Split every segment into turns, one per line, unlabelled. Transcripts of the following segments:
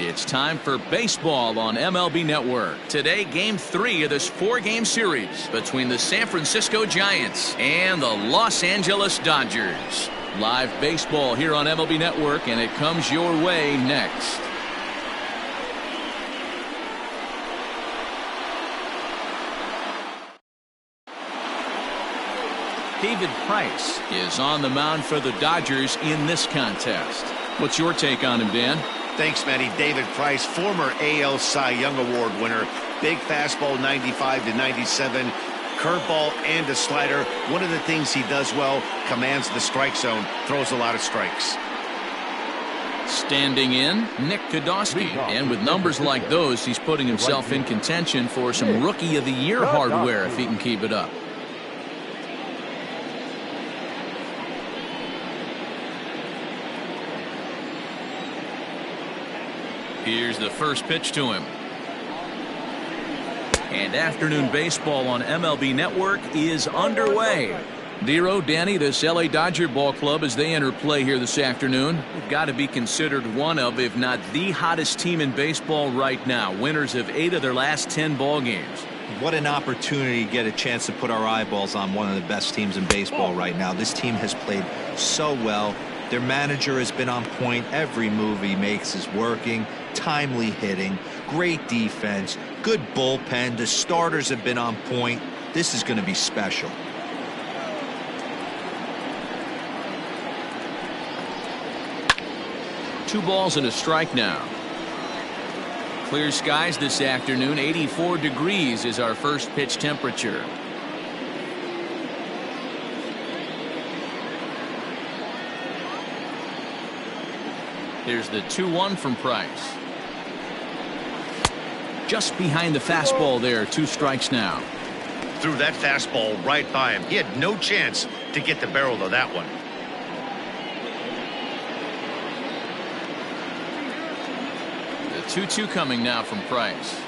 It's time for baseball on MLB Network. Today, Game 3 of this 4-game series between the San Francisco Giants and the Los Angeles Dodgers. Live baseball here on MLB Network, and it comes your way next. David Price is on the mound for the Dodgers in this contest. What's your take on him, Dan?
Thanks, Matty. David Price, former AL Cy Young Award winner. Big fastball, 95 to 97. Curveball and a slider. One of the things he does well, commands the strike zone, throws a lot of strikes.
Standing in, Nick Kodosky. And with numbers like those, he's putting himself in contention for some Rookie of the Year hardware if he can keep it up. Here's the first pitch to him. And afternoon baseball on MLB Network is underway. Dero, Danny, this LA Dodger ball club as they enter play here this afternoon, they've got to be considered one of, if not the hottest team in baseball right now. Winners of 8 of their last 10 ball games.
What an opportunity to get a chance to put our eyeballs on one of the best teams in baseball right now. This team has played so well. Their manager has been on point. Every move he makes is working. Timely hitting, great defense, good bullpen. The starters have been on point. This is going to be special.
Two balls and a strike now. Clear skies this afternoon. 84 degrees is our first pitch temperature. Here's the 2-1 from Price. Just behind the fastball there. 2 strikes now.
Threw that fastball right by him. He had no chance to get the barrel of that one.
The 2-2 coming now from Price.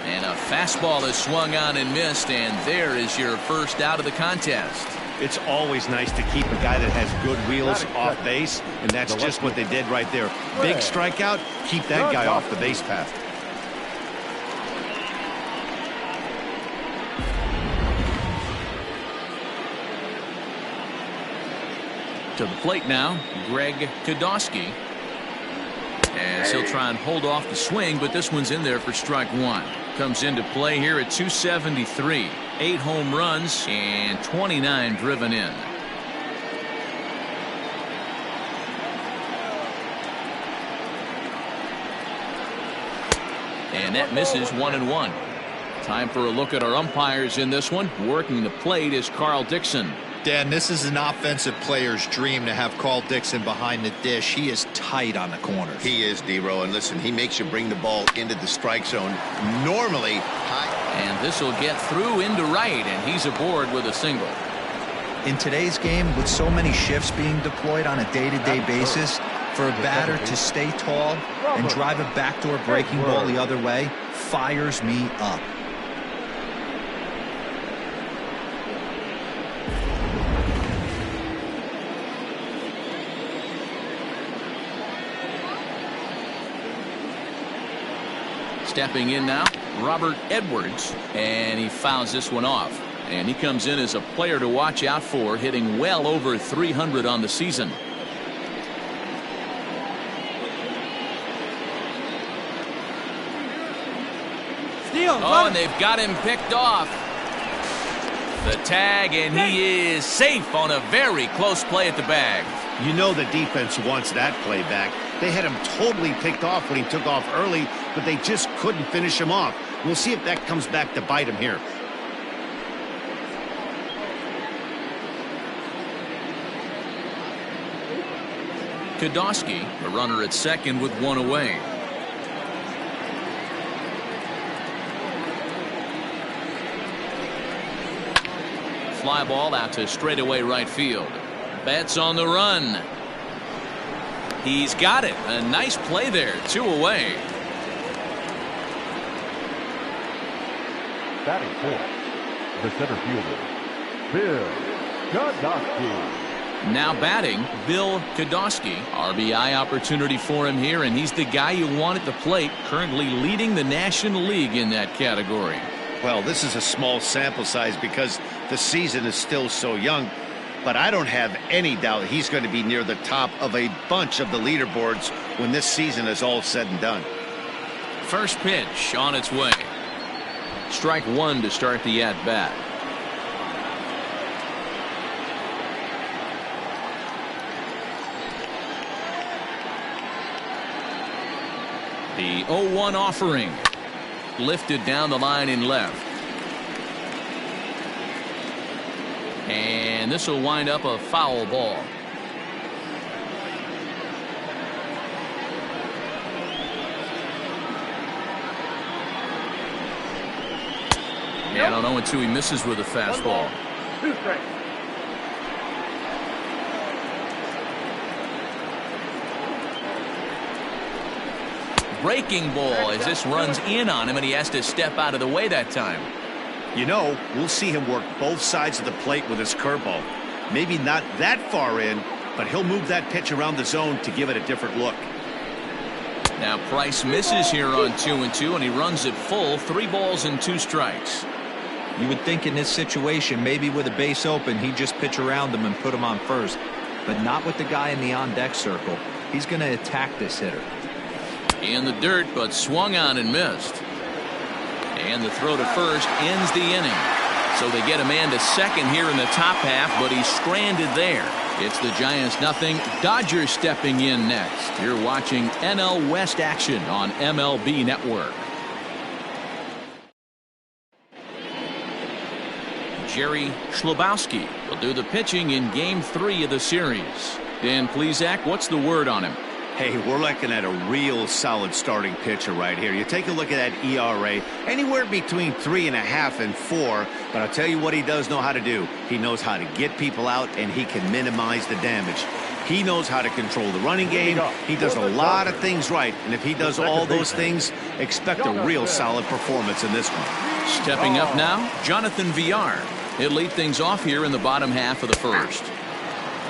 And a fastball is swung on and missed, and there is your first out of the contest.
It's always nice to keep a guy that has good wheels off base, and that's just what they did right there. Big strikeout, keep that guy off the base path.
To the plate now, Greg Kodosky. As he'll try and hold off the swing, but this one's in there for strike 1. Comes into play here at 273. 8 home runs and 29 driven in. And that misses 1-1. Time for a look at our umpires in this one. Working the plate is Carl Dixon.
Dan, this is an offensive player's dream to have Carl Dixon behind the dish. He is tight on the corners.
He is, D-Row, and listen, he makes you bring the ball into the strike zone. Normally,
and this will get through into right, and he's aboard with a single.
In today's game, with so many shifts being deployed on a day-to-day basis, for a batter to stay tall and drive a backdoor breaking ball the other way fires me up.
Stepping in now, Robert Edwards, and he fouls this one off. And he comes in as a player to watch out for, hitting well over 300 on the season. Oh, and they've got him picked off. The tag, and he is safe on a very close play at the bag.
You know the defense wants that play back. They had him totally picked off when he took off early, but they just couldn't finish him off. We'll see if that comes back to bite him here.
Kodosky, a runner at second with 1 away. Fly ball out to straightaway right field. Betts on the run. He's got it. A nice play there. 2 away.
Batting fourth, the center fielder, Bill Kodosky.
Now batting, Bill Kodosky. RBI opportunity for him here, and he's the guy you want at the plate, currently leading the National League in that category.
Well, this is a small sample size because the season is still so young, but I don't have any doubt he's going to be near the top of a bunch of the leaderboards when this season is all said and done.
First pitch on its way. Strike one to start the at-bat. The 0-1 offering. Lifted down the line in left. And this will wind up a foul ball. Yeah, I don't know until he misses with a fastball.
2 strikes.
Breaking ball as this runs in on him, and he has to step out of the way that time.
You know, we'll see him work both sides of the plate with his curveball. Maybe not that far in, but he'll move that pitch around the zone to give it a different look.
Now Price misses here on 2-2, and he runs it full. 3 balls and 2 strikes.
You would think in this situation, maybe with a base open, he'd just pitch around him and put him on first. But not with the guy in the on-deck circle. He's going to attack this hitter.
In the dirt, but swung on and missed. And the throw to first ends the inning. So they get a man to second here in the top half, but he's stranded there. It's the Giants nothing. Dodgers stepping in next. You're watching NL West action on MLB Network. Jerry Schlabowski will do the pitching in Game 3 of the series. Dan Plesac, what's the word on him?
Hey, we're looking at a real solid starting pitcher right here. You take a look at that ERA, anywhere between 3.5 and 4. But I'll tell you what he does know how to do. He knows how to get people out, and he can minimize the damage. He knows how to control the running game. He does a lot of things right. And if he does all those things, expect a real solid performance in this one.
Stepping up now, Jonathan Villar. He'll lead things off here in the bottom half of the first.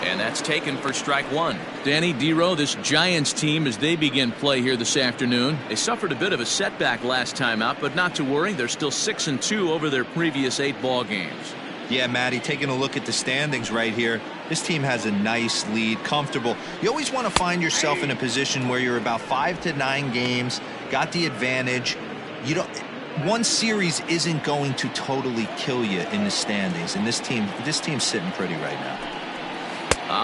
And that's taken for strike one. Danny Dero, this Giants team, as they begin play here this afternoon, they suffered a bit of a setback last time out, but not to worry. They're still 6-2 over their previous 8 ball games.
Yeah, Matty, taking a look at the standings right here, this team has a nice lead, comfortable. You always want to find yourself in a position where you're about 5 to 9 games, got the advantage. You don't. One series isn't going to totally kill you in the standings, and this team's sitting pretty right now.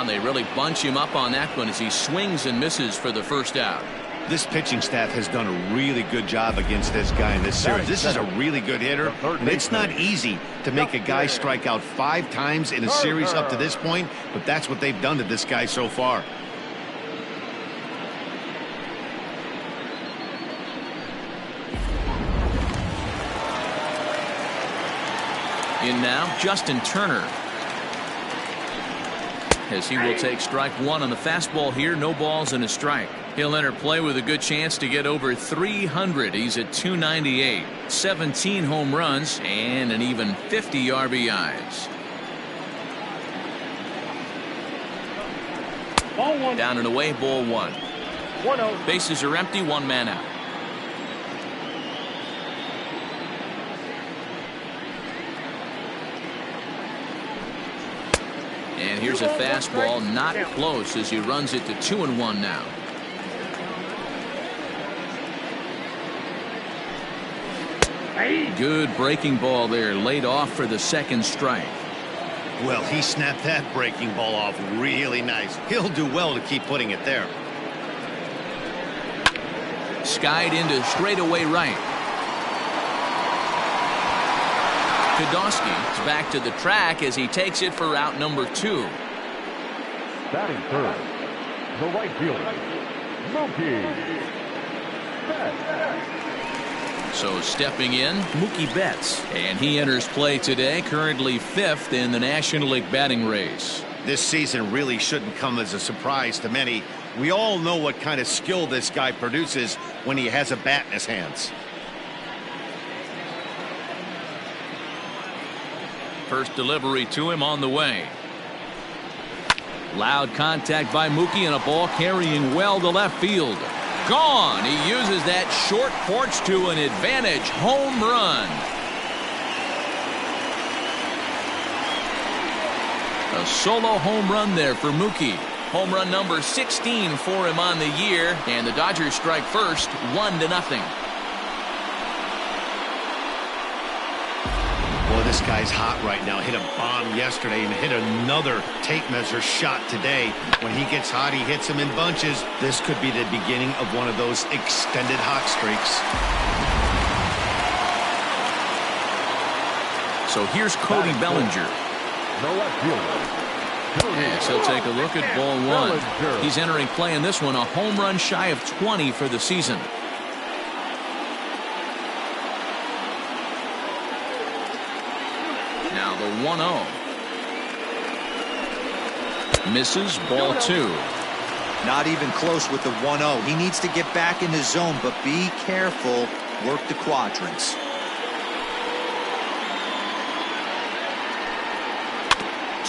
They really bunch him up on that one as he swings and misses for the first out.
This pitching staff has done a really good job against this guy in this series. This is a really good hitter, and it's not easy to make a guy strike out 5 times in a series up to this point, but that's what they've done to this guy so far.
In now, Justin Turner. As he will take strike one on the fastball here. No balls and a strike. He'll enter play with a good chance to get over 300. He's at 298. 17 home runs and an even 50 RBIs.
Ball 1.
Down and away, ball 1.
1-0.
Bases are empty, 1 man out. And here's a fastball, not close, as he runs it to 2-1 now. Good breaking ball there, laid off for the second strike.
Well, he snapped that breaking ball off really nice. He'll do well to keep putting it there.
Skied into straightaway right. Kodosky is back to the track as he takes it for out number 2.
Batting third, the right fielder, Mookie Betts.
So stepping in, Mookie Betts. And he enters play today, currently 5th in the National League batting race.
This season really shouldn't come as a surprise to many. We all know what kind of skill this guy produces when he has a bat in his hands.
First delivery to him on the way. Loud contact by Mookie and a ball carrying well to left field. Gone. He uses that short porch to an advantage. Home run. A solo home run there for Mookie. Home run number 16 for him on the year, and the Dodgers strike first, 1-0.
Boy, this guy's hot right now. Hit a bomb yesterday and hit another tape measure shot today. When he gets hot, he hits them in bunches. This could be the beginning of one of those extended hot streaks.
So here's Cody Bellinger.
The left fielder.
Yes, he'll take a look at ball one. He's entering play in this one, a home run shy of 20 for the season. Now the 1-0. Misses, ball two.
Not even close with the 1-0. He needs to get back in the zone, but be careful. Work the quadrants.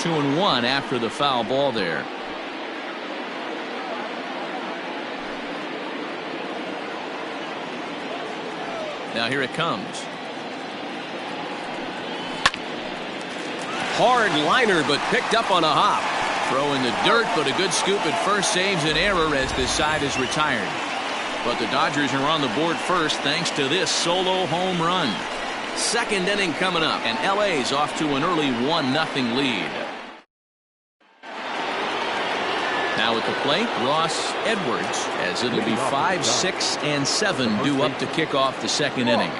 2-1 after the foul ball there. Now here it comes. Hard liner, but picked up on a hop. Throw in the dirt, but a good scoop at first saves an error as this side is retired. But the Dodgers are on the board first thanks to this solo home run. Second inning coming up, and LA's off to an early 1-0 lead. Now at the plate, Ross Edwards, as it'll be 5, 6, and 7 due up to kick off the second inning.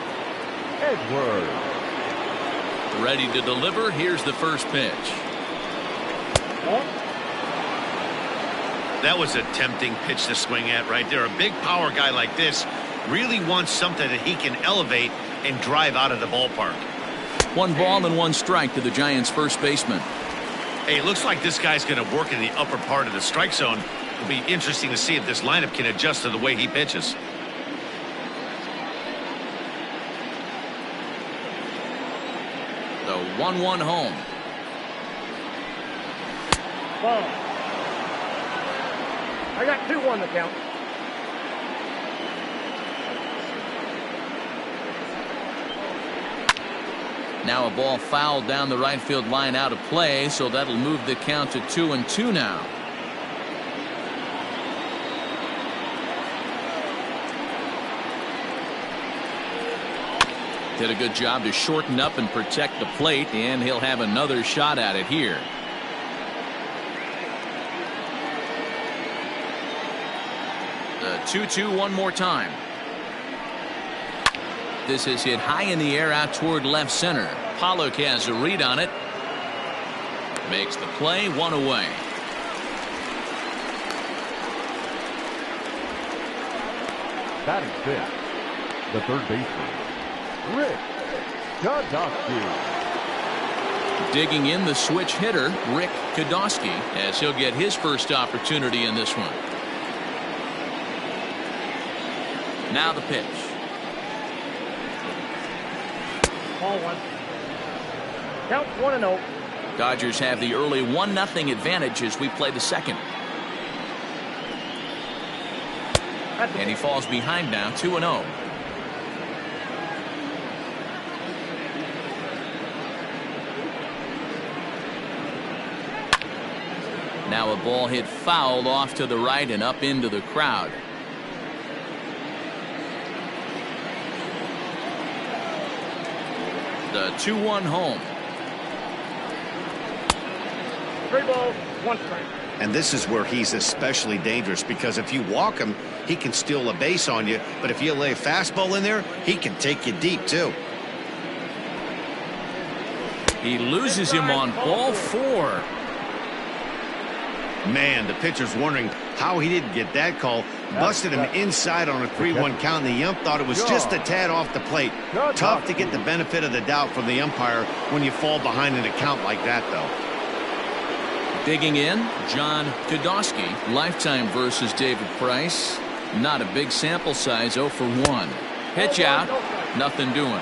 Edwards.
Ready to deliver. Here's the first pitch.
That was a tempting pitch to swing at right there. A big power guy like this really wants something that he can elevate and drive out of the ballpark.
1 ball and 1 strike to the Giants' first baseman.
Hey, it looks like this guy's going to work in the upper part of the strike zone. It'll be interesting to see if this lineup can adjust to the way he pitches.
The 1-1 home.
Ball. I got 2-1 the count.
Now a ball fouled down the right field line out of play, so that'll move the count to 2-2 now. Did a good job to shorten up and protect the plate, and he'll have another shot at it here. The 2-2 one more time. This is hit high in the air out toward left center. Pollock has a read on it. Makes the play, 1 away.
Batting fifth, the third baseman, Rick Godowski.
Digging in the switch hitter, Rick Godowski, as he'll get his first opportunity in this one. Now the pitch.
Ball 1. Count 1-0.
Dodgers have the early 1-0 advantage as we play the second. And he falls behind now, 2-0. Now a ball hit foul off to the right and up into the crowd. The 2-1 home.
3 balls, 1 strike.
And this is where he's especially dangerous, because if you walk him, he can steal a base on you. But if you lay a fastball in there, he can take you deep, too.
He loses him on ball 4.
Man, the pitcher's wondering how he didn't get that call. Busted him inside on a 3-1 count, and the ump thought it was just a tad off the plate. Tough to get the benefit of the doubt from the umpire when you fall behind in a count like that, though.
Digging in, John Godowski. Lifetime versus David Price. Not a big sample size, 0 for 1. Pitch out, nothing doing.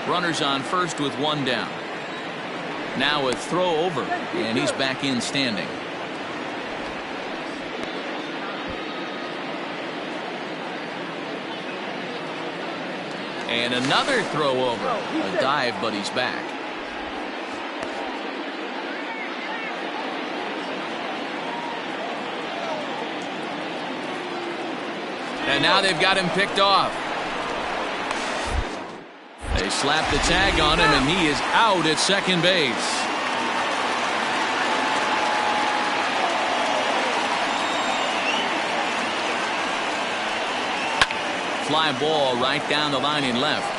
Runners on first with one down. Now a throw over, and he's back in standing. And another throw over. A dive, but he's back. And now they've got him picked off. They slap the tag on him, and he is out at second base. Fly ball right down the line in left.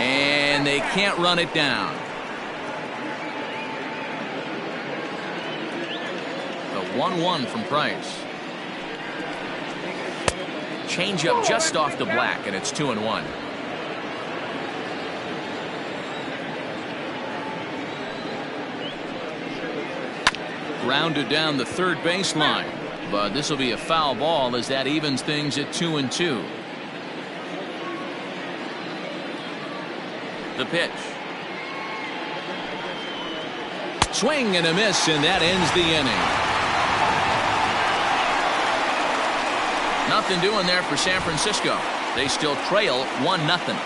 And they can't run it down. The 1-1 from Price. Changeup just off the black, and it's 2-1. Grounded down the third baseline, but this will be a foul ball as that evens things at 2-2. The pitch. Swing and a miss, and that ends the inning. Nothing doing there for San Francisco. They still trail 1-0.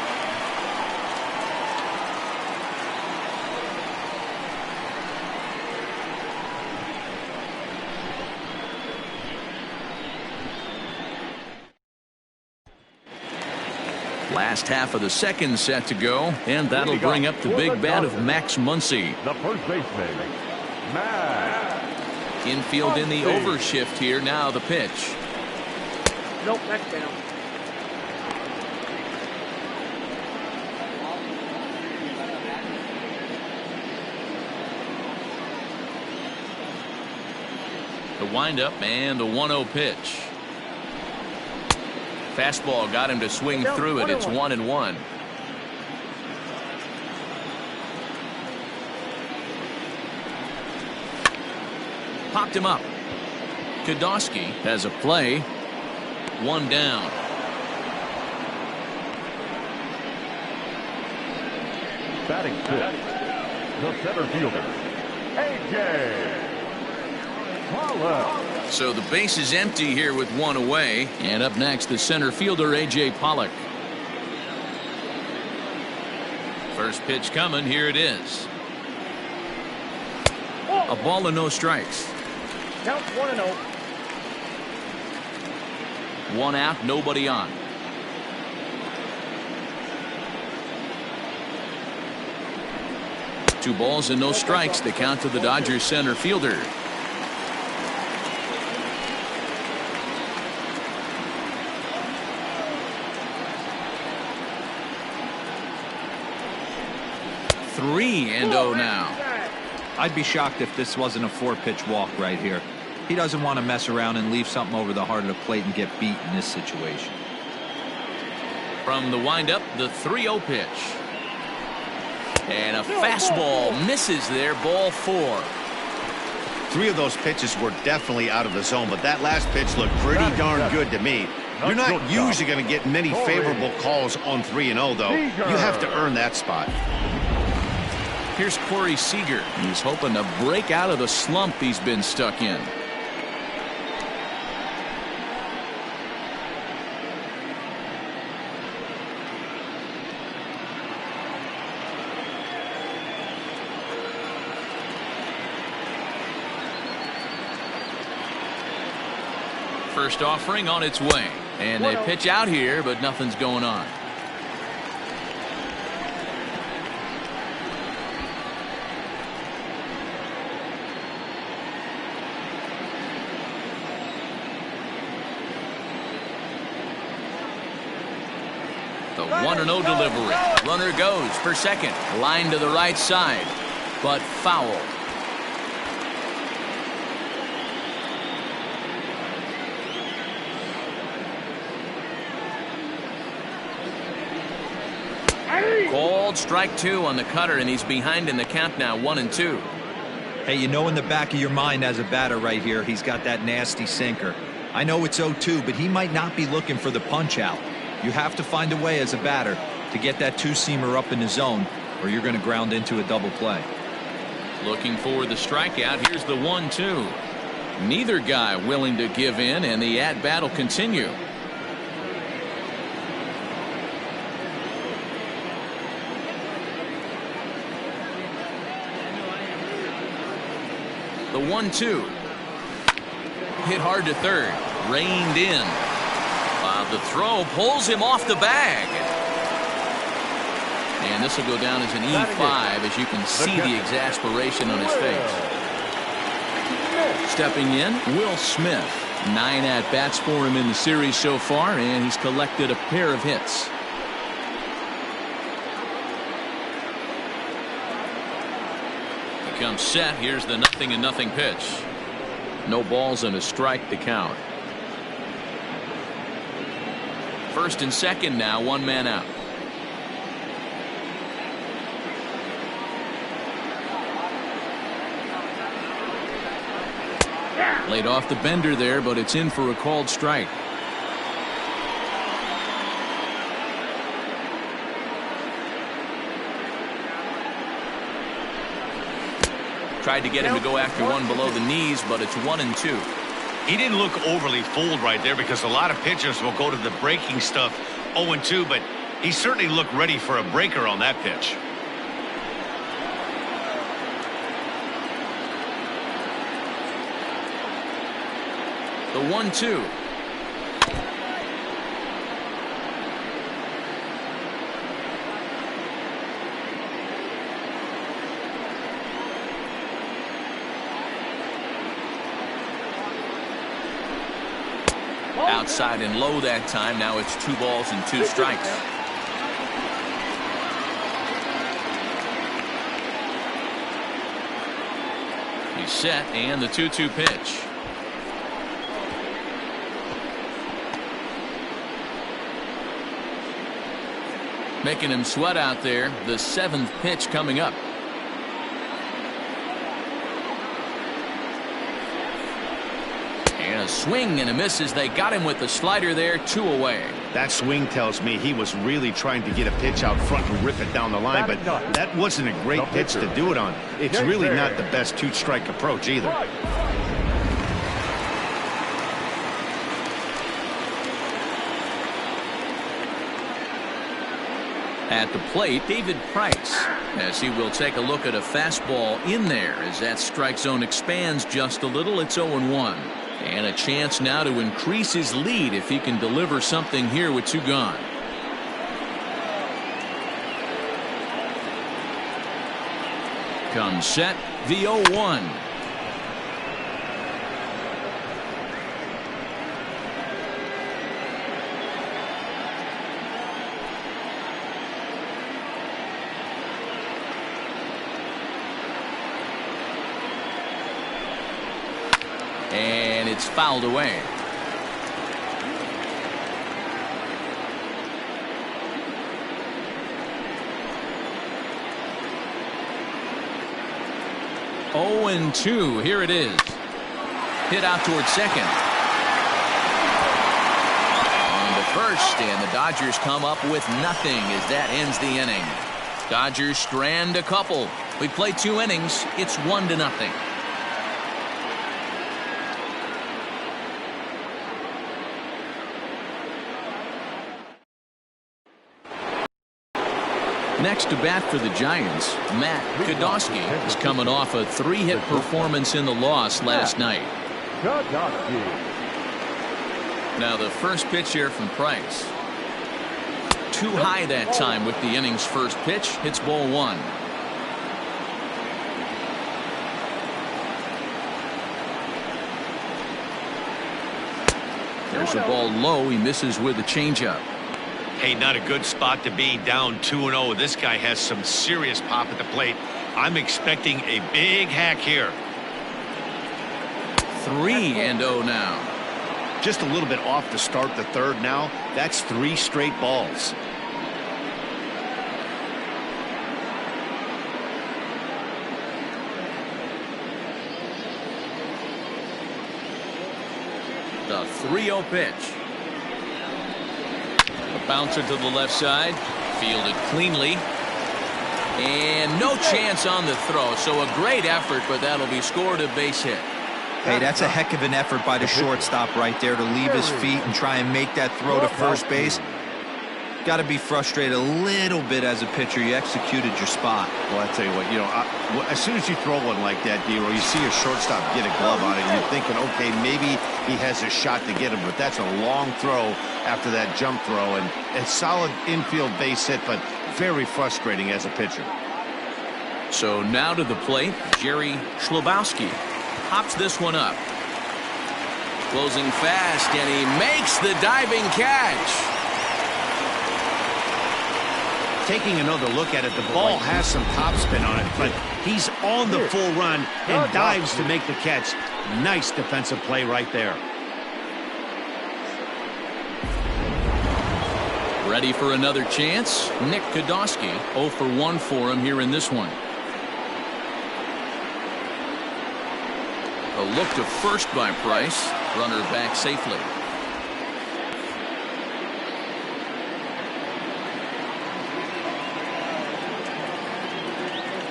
Last half of the second set to go, and that'll bring up the big bat of Max Muncy.
The first baseman, Max.
Infield in the overshift here. Now the pitch.
Nope, that's down.
The windup and the 1-0 pitch. Fastball got him to swing through it. It's 1-1. Popped him up. Kodosky has a play. One down.
Batting fifth, the center fielder, A.J. Pollock.
So the base is empty here with one away. And up next, the center fielder, A.J. Pollock. First pitch coming. Here it is. A ball and no strikes.
Count 1-0.
One out, nobody on. Two balls and no strikes. The count to the Dodgers center fielder. Three and 0 now.
I'd be shocked if this wasn't a 4-pitch walk right here. He doesn't want to mess around and leave something over the heart of the plate and get beat in this situation.
From the windup, the 3-0 pitch. And a fastball misses there. Ball 4.
3 of those pitches were definitely out of the zone, but that last pitch looked pretty darn good to me. You're not usually going to get many favorable calls on 3-0, though. You have to earn that spot.
Here's Corey Seager. He's hoping to break out of the slump he's been stuck in. First offering on its way. And they pitch out here, but nothing's going on. The 1-0 delivery. Runner goes for second. Line to the right side, but foul. Called strike 2 on the cutter, and he's behind in the count now, 1-2.
Hey, you know in the back of your mind as a batter right here, he's got that nasty sinker. I know it's 0-2, but he might not be looking for the punch out. You have to find a way as a batter to get that two-seamer up in the zone, or you're going to ground into a double play.
Looking for the strikeout. Here's the 1-2. Neither guy willing to give in, and the at-bat will continue. The 1-2. Hit hard to third. Reined in. The throw pulls him off the bag. And this will go down as an E5 as you can see the exasperation on his face. Stepping in, Will Smith. 9 at-bats for him in the series so far, and he's collected a pair of hits. He comes set. Here's the 0-0 pitch. No balls and a strike to count. First and second now, 1 man out. Laid off the bender there, but it's in for a called strike. Tried to get him to go after one below the knees, but it's 1-2.
He didn't look overly fooled right there because a lot of pitchers will go to the breaking stuff 0-2, but he certainly looked ready for a breaker on that pitch.
The 1-2. Outside and low that time. Now it's 2 balls and 2 strikes. He's set, and the 2-2 pitch. Making him sweat out there. The 7th pitch coming up. And a swing and a miss as they got him with the slider there. 2 away.
That swing tells me he was really trying to get a pitch out front and rip it down the line, but that wasn't a great pitch to do it on. It's really not the best 2-strike approach either.
At the plate, David Price, as he will take a look at a fastball in there as that strike zone expands just a little. It's 0-1. And a chance now to increase his lead if he can deliver something here with 2 gone. Comes set, the 0-1. And it's fouled away. Oh, and 2. Here it is. Hit out towards second. On to first, and the Dodgers come up with nothing as that ends the inning. Dodgers strand a couple. We play 2 innings. It's 1-0. Next to bat for the Giants, Matt Kodosky is coming off a 3-hit performance in the loss last night. Now the first pitch here from Price. Too high that time with the inning's first pitch. Hits ball 1. There's a ball low. He misses with a changeup.
Hey, not a good spot to be, down 2-0. This guy has some serious pop at the plate. I'm expecting a big hack here.
3-0 now.
Just a little bit off to start the third now. That's 3 straight balls.
The 3-0 pitch. A bouncer to the left side. Fielded cleanly. And no chance on the throw. So a great effort, but that'll be scored a base hit.
Hey, that's a heck of an effort by the shortstop right there to leave his feet and try and make that throw to first base. Got to be frustrated a little bit as a pitcher. You executed your spot.
Well, I tell you what, as soon as you throw one like that, D-Roll, you see a shortstop get a glove on it, and you're thinking, okay, maybe he has a shot to get him, but that's a long throw after that jump throw, and a solid infield base hit, but very frustrating as a pitcher.
So now to the plate, Jerry Schlabowski hops this one up. Closing fast, and he makes the diving catch.
Taking another look at it, the ball has some topspin on it, but he's on the full run and dives to make the catch. Nice defensive play right there.
Ready for another chance? Nick Kodosky, 0 for 1 for him here in this one. A look to first by Price. Runner back safely.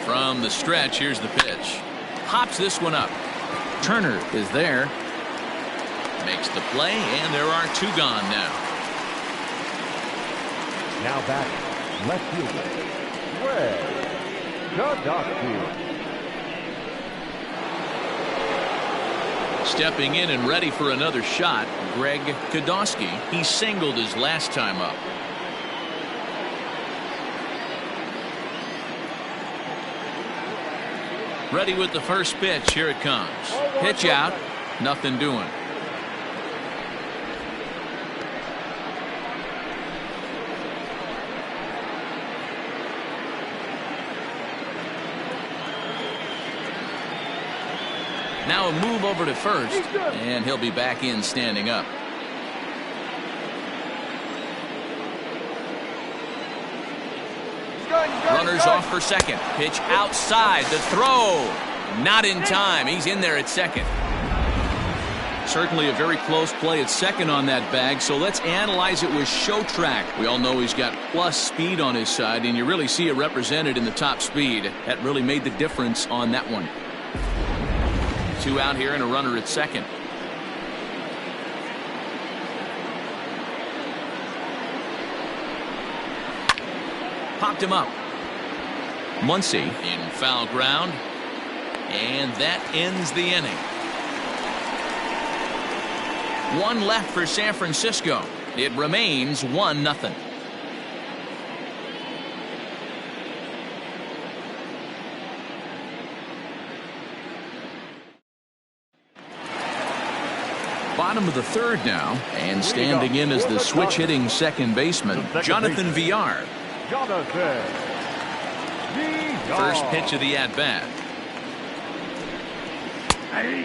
From the stretch, here's the pitch. Hops this one up. Turner is there. Makes the play, and there are 2 gone now.
Now back, left fielder, Greg Godofsky.
Stepping in and ready for another shot, Greg Kodosky. He singled his last time up. Ready with the first pitch. Here it comes. Pitch out. Nothing doing. Now a move over to first, and he'll be back in standing up. Runners off for second. Pitch outside. The throw. Not in time. He's in there at second. Certainly a very close play at second on that bag, so let's analyze it with show track. We all know he's got plus speed on his side, and you really see it represented in the top speed. That really made the difference on that one. 2 out here and a runner at second. Popped him up. Muncy in foul ground, and that ends the inning. 1 left for San Francisco. It remains 1-0. Bottom of the third now, and standing in as the switch hitting second baseman, Jonathan Villar. First pitch of the at-bat.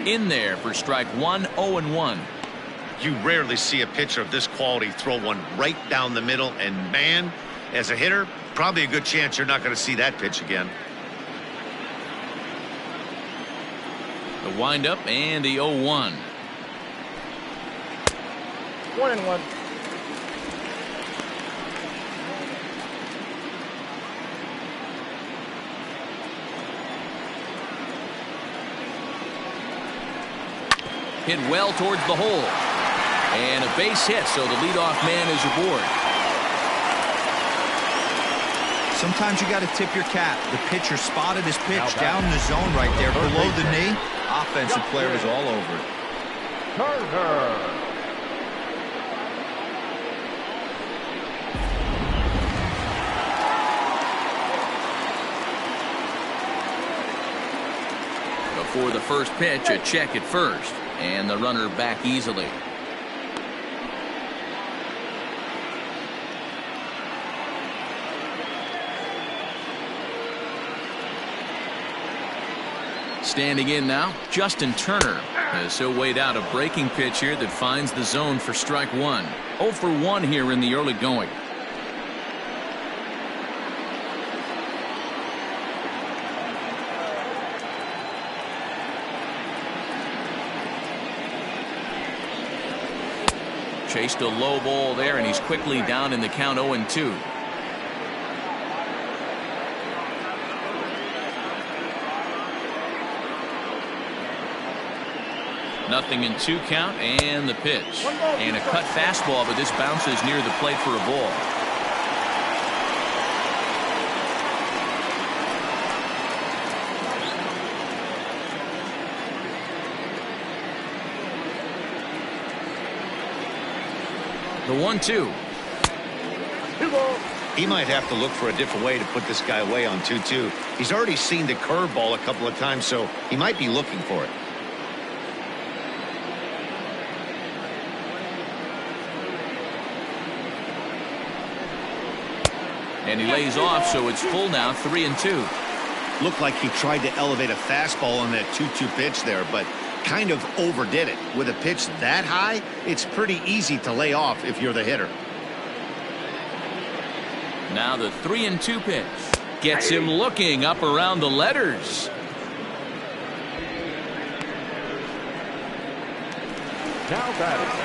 In there for strike 1, 0-1.
You rarely see a pitcher of this quality throw one right down the middle, and man, as a hitter, probably a good chance you're not going to see that pitch again.
The windup and the 0-1.
1-1.
Hit well towards the hole. And a base hit, so the leadoff man is aboard.
Sometimes you got to tip your cap. The pitcher spotted his pitch down in the zone right there below the knee. Offensive player was all over it.
Turner.
Before the first pitch, a check at first, and the runner back easily. Standing in now, Justin Turner, as he'll wait out a breaking pitch here that finds the zone for strike 1. 0 for 1 here in the early going. Chased a low ball there, and he's quickly down in the count 0-2. 0-2 count and the pitch. And a cut fastball, but this bounces near the plate for a ball. The 1-2.
He might have to look for a different way to put this guy away on 2-2. He's already seen the curveball a couple of times, so he might be looking for it.
And he lays off, so it's full now, 3-2.
Looked like he tried to elevate a fastball on that 2-2 pitch there, but kind of overdid it. With a pitch that high, it's pretty easy to lay off if you're the hitter.
Now the 3-2 pitch. Gets him looking up around the letters.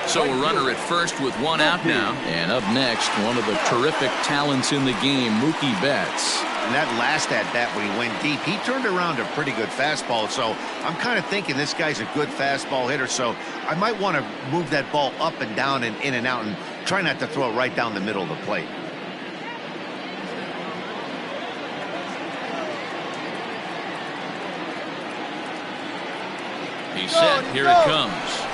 So a runner at first with one out now. And up next, one of the terrific talents in the game, Mookie Betts.
And that last at-bat when he went deep, he turned around a pretty good fastball. So I'm kind of thinking this guy's a good fastball hitter. So I might want to move that ball up and down and in and out and try not to throw it right down the middle of the plate.
He's set. Here it comes.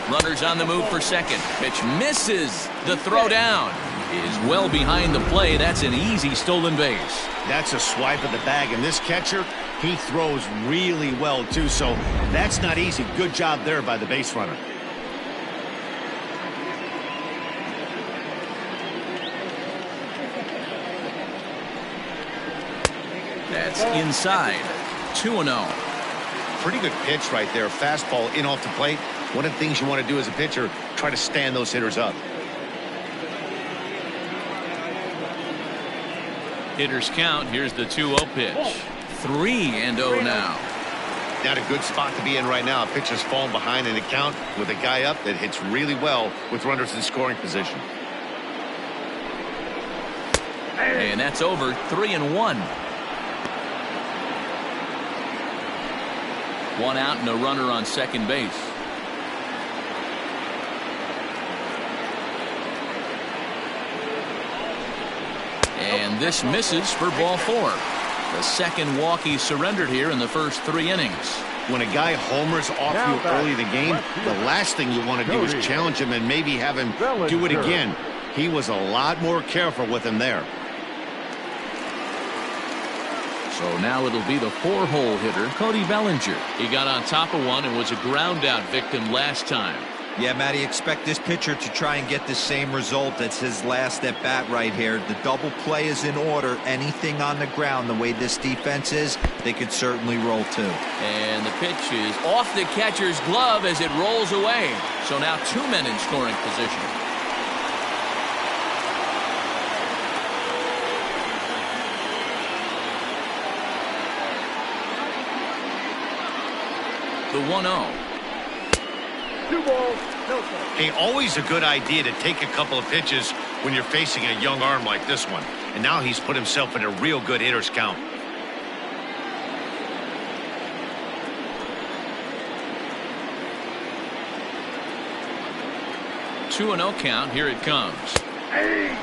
Runners on the move for second. Pitch misses. The throw down is well behind the play. That's an easy stolen base.
That's a swipe of the bag, and this catcher, he throws really well too, so that's not easy. Good job there by the base runner.
That's inside. 2-0.
Pretty good pitch right there. Fastball in off the plate. One of the things you want to do as a pitcher, try to stand those hitters up.
Hitters count. Here's the 2-0 pitch. 3-0 now.
Not a good spot to be in right now. Pitcher's falling behind in the count with a guy up that hits really well with runners in scoring position.
And that's over. 3-1. One out and a runner on second base. And this misses for ball 4. The second walk he surrendered here in the first 3 innings.
When a guy homers off you early in the game, the last thing you want to do is challenge him and maybe have him do it again. He was a lot more careful with him there.
So now it'll be the 4-hole hitter, Cody Bellinger. He got on top of one and was a ground out victim last time.
Yeah, Matty, expect this pitcher to try and get the same result. That's his last at bat right here. The double play is in order. Anything on the ground, the way this defense is, they could certainly roll too.
And the pitch is off the catcher's glove as it rolls away. So now 2 men in scoring position. The 1-0.
2 balls, no strikes.
Hey, always a good idea to take a couple of pitches when you're facing a young arm like this one. And now he's put himself in a real good hitter's count.
Two 2-0 count. Here it comes.
Hey.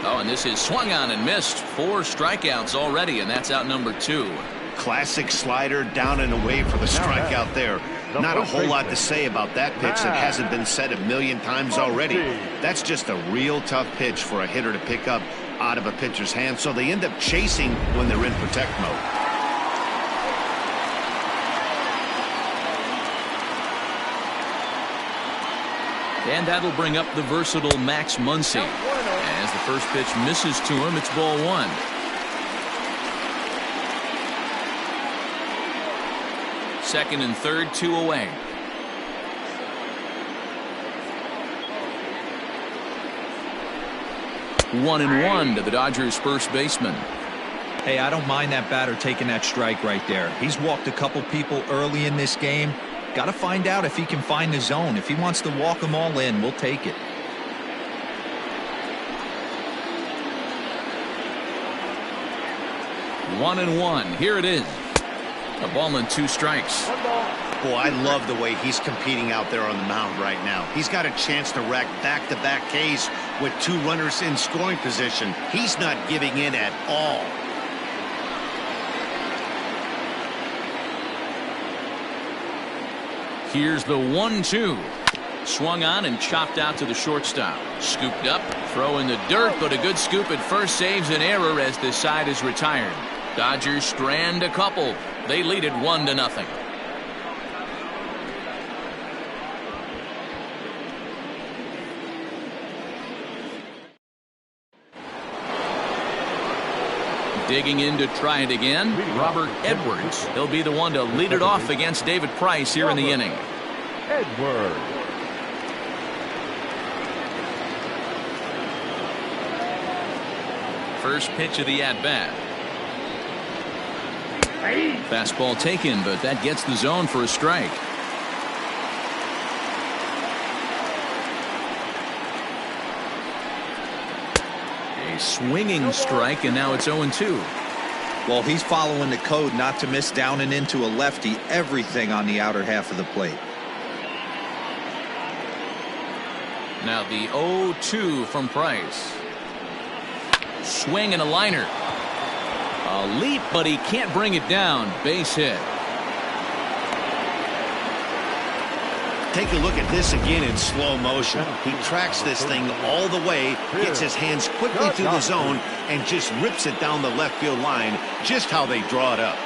Oh, and this is swung on and missed. 4 strikeouts already, and that's out number 2.
Classic slider down and away for the strikeout there. Not a whole lot to say about that pitch that hasn't been said a million times already. That's just a real tough pitch for a hitter to pick up out of a pitcher's hand, so they end up chasing when they're in protect mode.
And that'll bring up the versatile Max Muncy. As the first pitch misses to him, it's ball 1. Second and third, 2 away. 1-1 to the Dodgers first baseman.
Hey, I don't mind that batter taking that strike right there. He's walked a couple people early in this game. Got to find out if he can find the zone. If he wants to walk them all in, we'll take it.
One and one. Here it is. A ball and 2 strikes.
Boy, I love the way he's competing out there on the mound right now. He's got a chance to rack back-to-back Ks with 2 runners in scoring position. He's not giving in at all.
Here's the 1-2. Swung on and chopped out to the shortstop. Scooped up, throw in the dirt, but a good scoop at first saves an error as this side is retired. Dodgers strand a couple. They lead it 1-0. Digging in to try it again, Robert Edwards. He'll be the one to lead it off against David Price here in the inning.
Edwards.
First pitch of the at-bat. Fastball taken, but that gets the zone for a strike. A swinging strike, and now it's 0-2.
Well, he's following the code not to miss down and into a lefty. Everything on the outer half of the plate.
Now the 0-2 from Price. Swing and a liner. A leap, but he can't bring it down. Base hit.
Take a look at this again in slow motion. He tracks this thing all the way, gets his hands quickly through the zone, and just rips it down the left field line, just how they draw it up.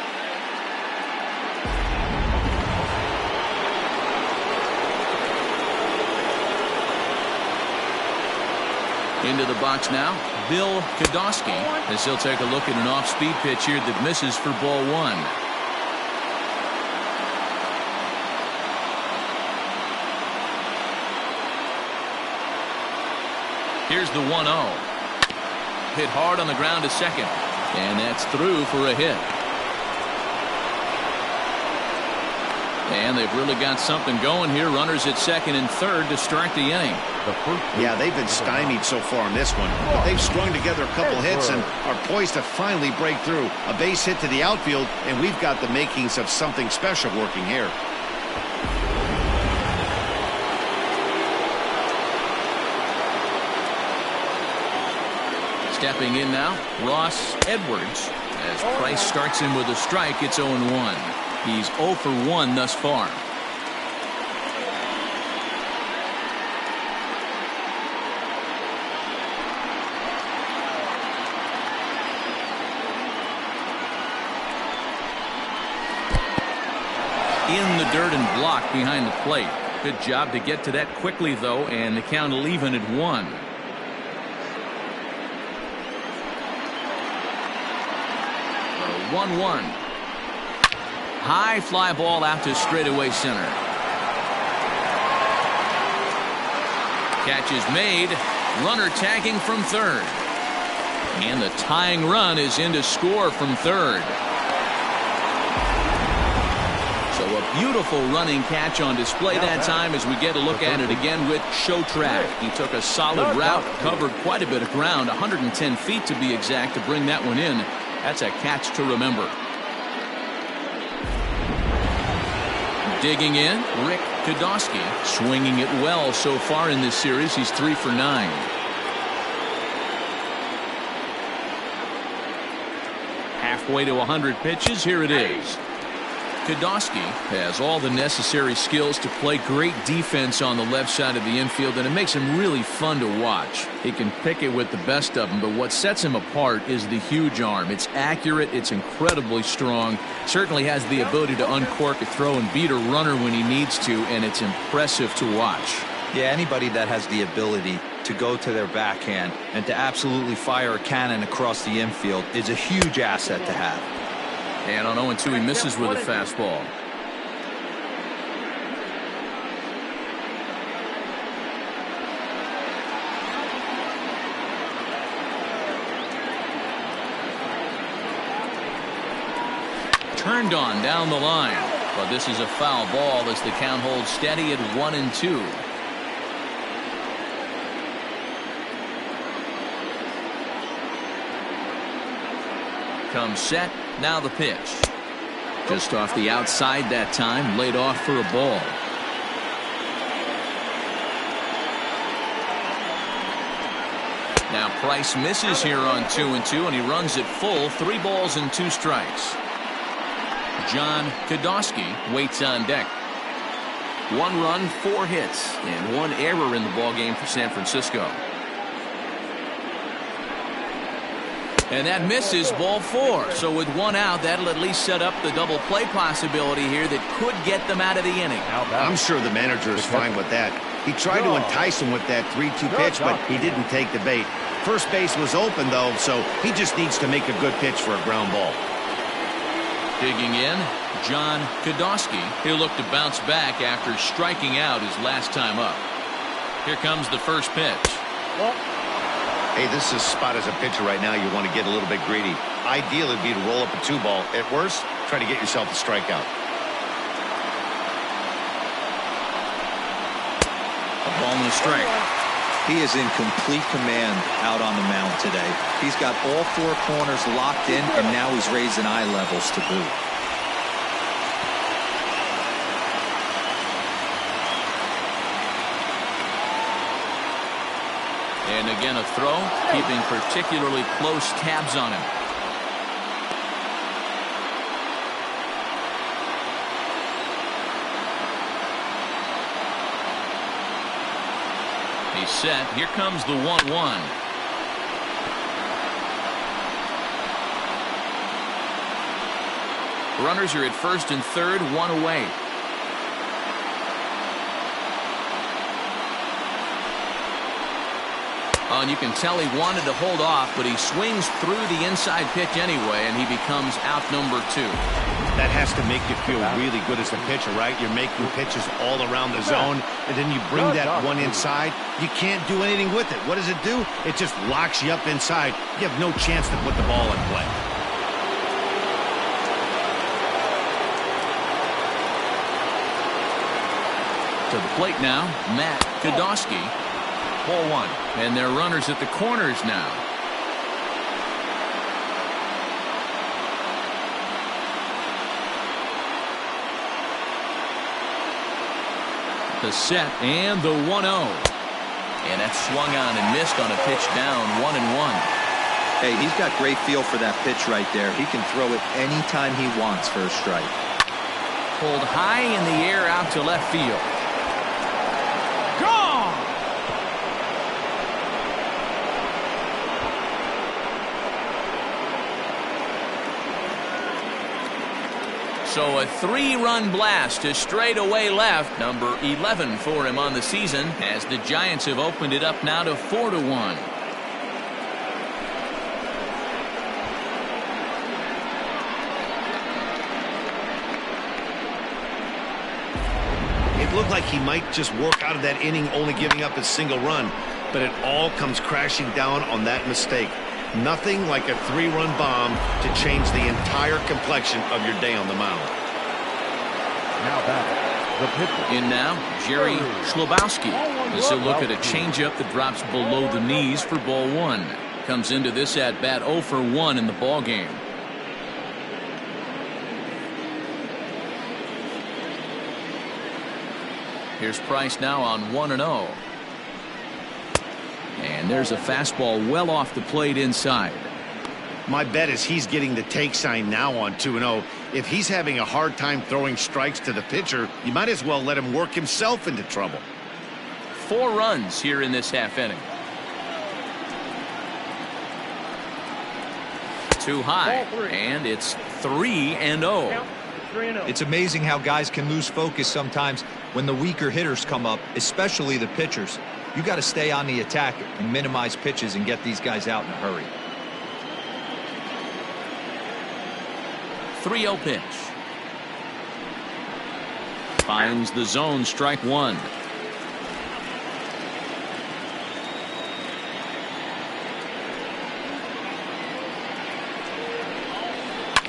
Into the box now, Bill Podolsky, as he'll take a look at an off-speed pitch here that misses for ball 1. Here's the 1-0. Hit hard on the ground to second, and that's through for a hit. And they've really got something going here. Runners at second and third to start the inning.
Yeah, they've been stymied so far in this one, but they've strung together a couple hits and are poised to finally break through. A base hit to the outfield, and we've got the makings of something special working here.
Stepping in now, Ross Edwards. As Price starts him with a strike, it's 0-1. He's 0 for 1 thus far. In the dirt and blocked behind the plate. Good job to get to that quickly, though, and the count will even at 1. The 1-1. High fly ball out to straightaway center. Catch is made. Runner tagging from third. And the tying run is in to score from third. So a beautiful running catch on display that time as we get a look at it again with Show Track. He took a solid route, covered quite a bit of ground, 110 feet to be exact, to bring that one in. That's a catch to remember. Digging in, Rick Podolsky, swinging it well so far in this series. He's 3 for 9. Halfway to 100 pitches. Here it is. Podolsky has all the necessary skills to play great defense on the left side of the infield, and it makes him really fun to watch. He can pick it with the best of them, but what sets him apart is the huge arm. It's accurate, it's incredibly strong, certainly has the ability to uncork a throw and beat a runner when he needs to, and it's impressive to watch.
Yeah, anybody that has the ability to go to their backhand and to absolutely fire a cannon across the infield is a huge asset to have.
And on 0-2, he misses with a fastball. turned on down the line. But this is a foul ball as the count holds steady at 1-2. Comes set. Now the pitch. Just off the outside that time. Laid off for a ball. Now Price misses here on 2-2, and he runs it full. 3 balls and 2 strikes. John Kodosky waits on deck. 1 run, 4 hits, and 1 error in the ballgame for San Francisco. And that misses, ball 4. So with 1 out, that'll at least set up the double play possibility here that could get them out of the inning.
I'm sure the manager is fine with that. He tried to entice him with that 3-2 pitch, but he didn't take the bait. First base was open, though, so he just needs to make a good pitch for a ground ball.
Digging in, John Kodosky. He'll look to bounce back after striking out his last time up. Here comes the first pitch.
Hey, this is a spot as a pitcher right now. You want to get a little bit greedy. Ideal would be to roll up a 2-ball. At worst, try to get yourself a strikeout.
A ball and a strike.
He is in complete command out on the mound today. He's got all 4 corners locked in, and now he's raising eye levels to boot.
And again a throw, keeping particularly close tabs on him. He's set. Here comes the 1-1. Runners are at first and third, 1 away. Oh, and you can tell he wanted to hold off, but he swings through the inside pitch anyway, and he becomes out number 2.
That has to make you feel really good as a pitcher, right? You're making pitches all around the zone, and then you bring that one inside. You can't do anything with it. What does it do? It just locks you up inside. You have no chance to put the ball in play.
To the plate now, Matt Kodosky. Ball 1. And they're runners at the corners now. The set and the 1-0. And that's swung on and missed on a pitch down, 1-1.
Hey, he's got great feel for that pitch right there. He can throw it anytime he wants for a strike.
Pulled high in the air out to left field. So a 3-run blast to straightaway left, number 11 for him on the season, as the Giants have opened it up now to 4-1.
It looked like he might just work out of that inning, only giving up a single run, but it all comes crashing down on that mistake. Nothing like a 3-run bomb to change the entire complexion of your day on the mound.
Now back, the pitcher.
In now, Jerry Schlabowski. This is a look at a changeup that drops below the knees for ball 1. Comes into this at bat 0 for 1 in the ball game. Here's Price now on 1-0. And there's a fastball well off the plate inside.
My bet is he's getting the take sign now on 2-0. If he's having a hard time throwing strikes to the pitcher, you might as well let him work himself into trouble.
4 runs here in this half inning. Too high, and it's 3-0.
It's amazing how guys can lose focus sometimes when the weaker hitters come up, especially the pitchers. You got to stay on the attack and minimize pitches and get these guys out in a hurry.
3-0 pitch. Finds the zone, strike 1.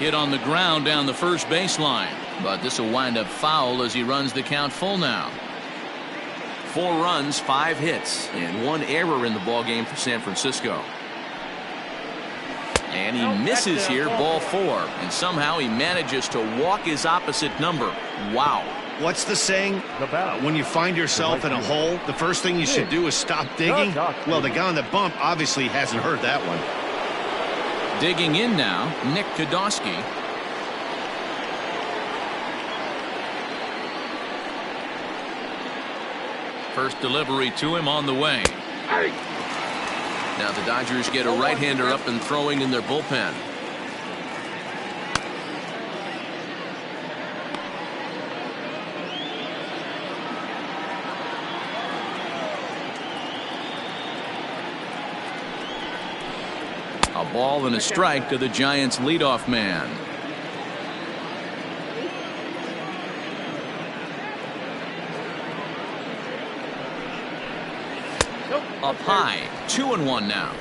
Hit on the ground down the first baseline, but this will wind up foul as he runs the count full now. 4 runs, 5 hits, and 1 error in the ballgame for San Francisco. And he misses here, ball 4, and somehow he manages to walk his opposite number. Wow.
What's the saying? When you find yourself in a hole, the first thing you should do is stop digging. Well, the guy on the bump obviously hasn't heard that one.
Digging in now, Nick Kodosky. First delivery to him on the way. Now the Dodgers get a right-hander up and throwing in their bullpen. A ball and a strike to the Giants' leadoff man. Up high, 2-1 now.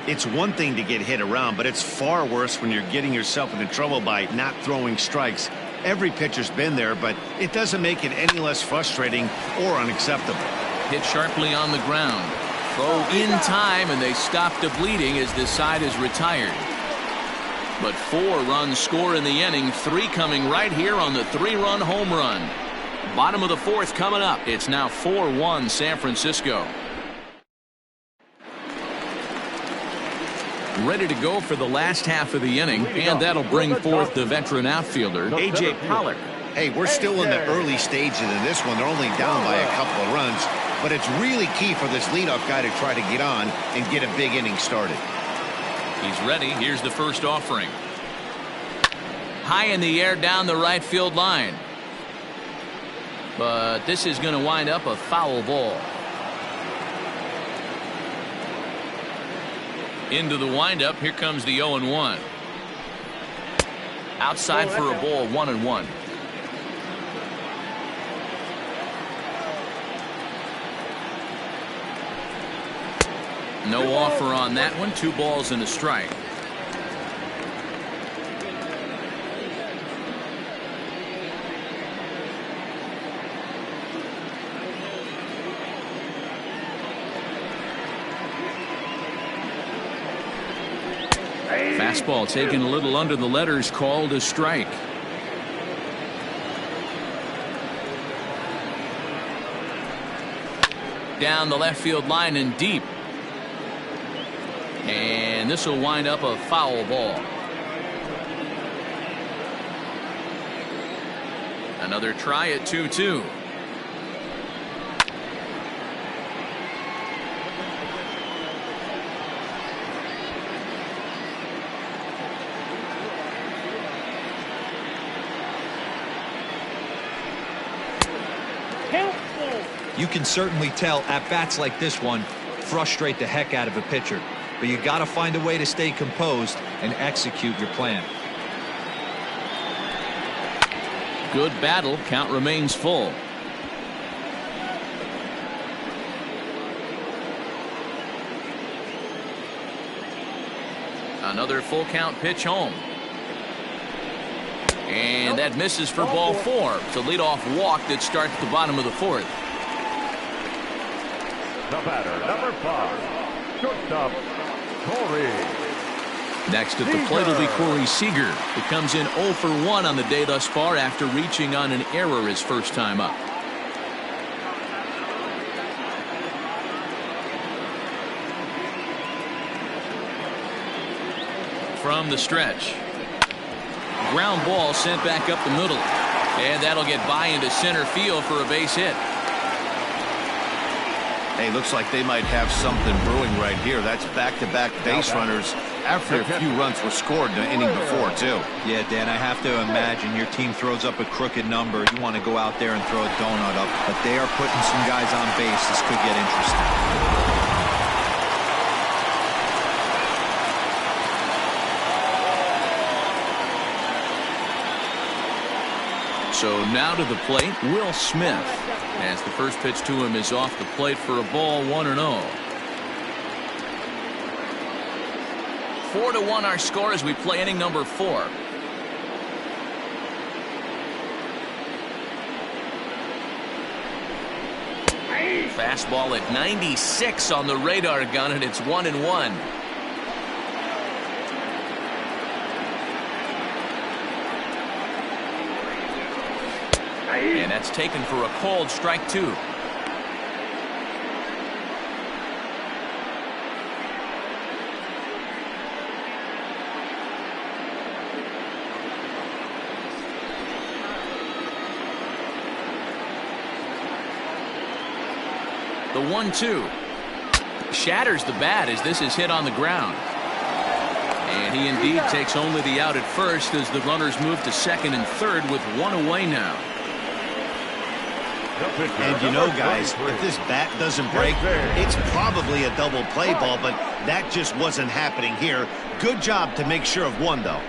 It's one thing to get hit around, but it's far worse when you're getting yourself into trouble by not throwing strikes. Every pitcher's been there, but it doesn't make it any less frustrating or unacceptable.
Hit sharply on the ground. Throw in time, and they stop the bleeding as this side is retired. But 4 runs score in the inning, 3 coming right here on the 3-run home run. Bottom of the 4th coming up. It's now 4-1 San Francisco. Ready to go for the last half of the inning, and that'll bring forth the veteran outfielder, A.J. Pollock.
Hey, we're still in the early stages of this one. They're only down by a couple of runs, but it's really key for this leadoff guy to try to get on and get a big inning started.
He's ready. Here's the first offering. High in the air down the right field line. But this is going to wind up a foul ball. Into the windup. Here comes the 0-1. Outside for a ball, 1-1. No offer on that one. 2 balls and a strike. Fastball taken a little under the letters, called a strike. Down the left field line and deep. And this will wind up a foul ball. Another try at 2-2.
You can certainly tell at-bats like this one frustrate the heck out of a pitcher. But you got to find a way to stay composed and execute your plan.
Good battle. Count remains full. Another full count pitch home. And that misses for ball 4. It's a leadoff walk that starts the bottom of the 4th.
The batter, number 5, shortstop, Corey.
Next at the plate will be Corey Seager, who comes in 0 for 1 on the day thus far after reaching on an error his first time up. From the stretch. Ground ball sent back up the middle. And that'll get by into center field for a base hit.
Hey, looks like they might have something brewing right here. That's back-to-back base runners after a few runs were scored the inning before, too.
Yeah, Dan, I have to imagine your team throws up a crooked number. You want to go out there and throw a donut up, but they are putting some guys on base. This could get interesting.
So now to the plate, Will Smith, as the first pitch to him is off the plate for a ball, 1-0. 4-1 our score as we play inning number 4. Fastball at 96 on the radar gun, and it's 1-1. And that's taken for a cold strike 2. The 1-2 shatters the bat as this is hit on the ground. And he indeed takes only the out at first as the runners move to second and third with one away now.
And you know, guys, if this bat doesn't break, it's probably a double play ball, but that just wasn't happening here. Good job to make sure of one, though.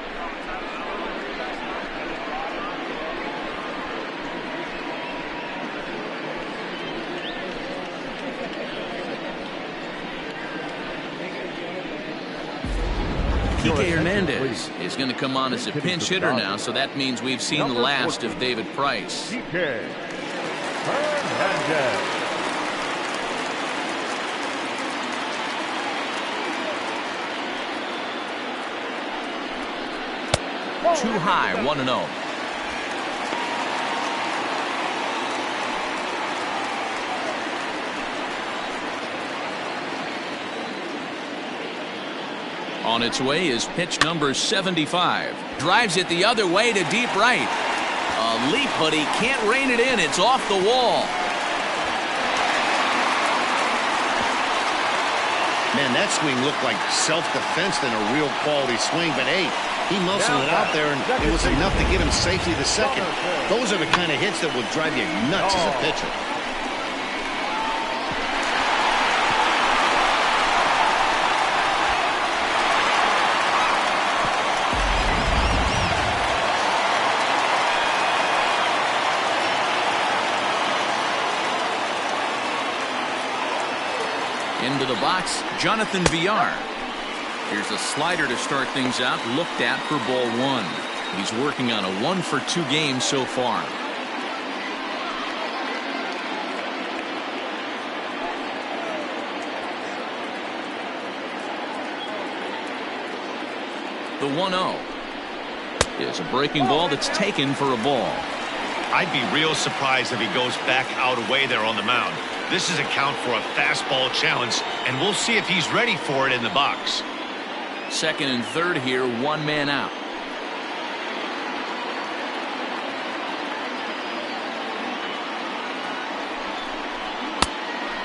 Kike Hernandez is going to come on as a pinch hitter now, so that means we've seen the last of David Price. Too high, 1-0. On its way is pitch number 75. Drives it the other way to deep right. A leap, but he can't rein it in. It's off the wall.
Man, that swing looked like self-defense than a real quality swing, but hey, he muscled it out there, and it was enough to get him safely to second. Those are the kind of hits that will drive you nuts as a pitcher.
Into the box, Jonathan Villar. Here's a slider to start things out, looked at for ball 1. He's working on a 1-for-2 game so far. The 1-0 is a breaking ball that's taken for a ball.
I'd be real surprised if he goes back out away there on the mound. This is a count for a fastball challenge, and we'll see if he's ready for it in the box.
Second and third here, one man out.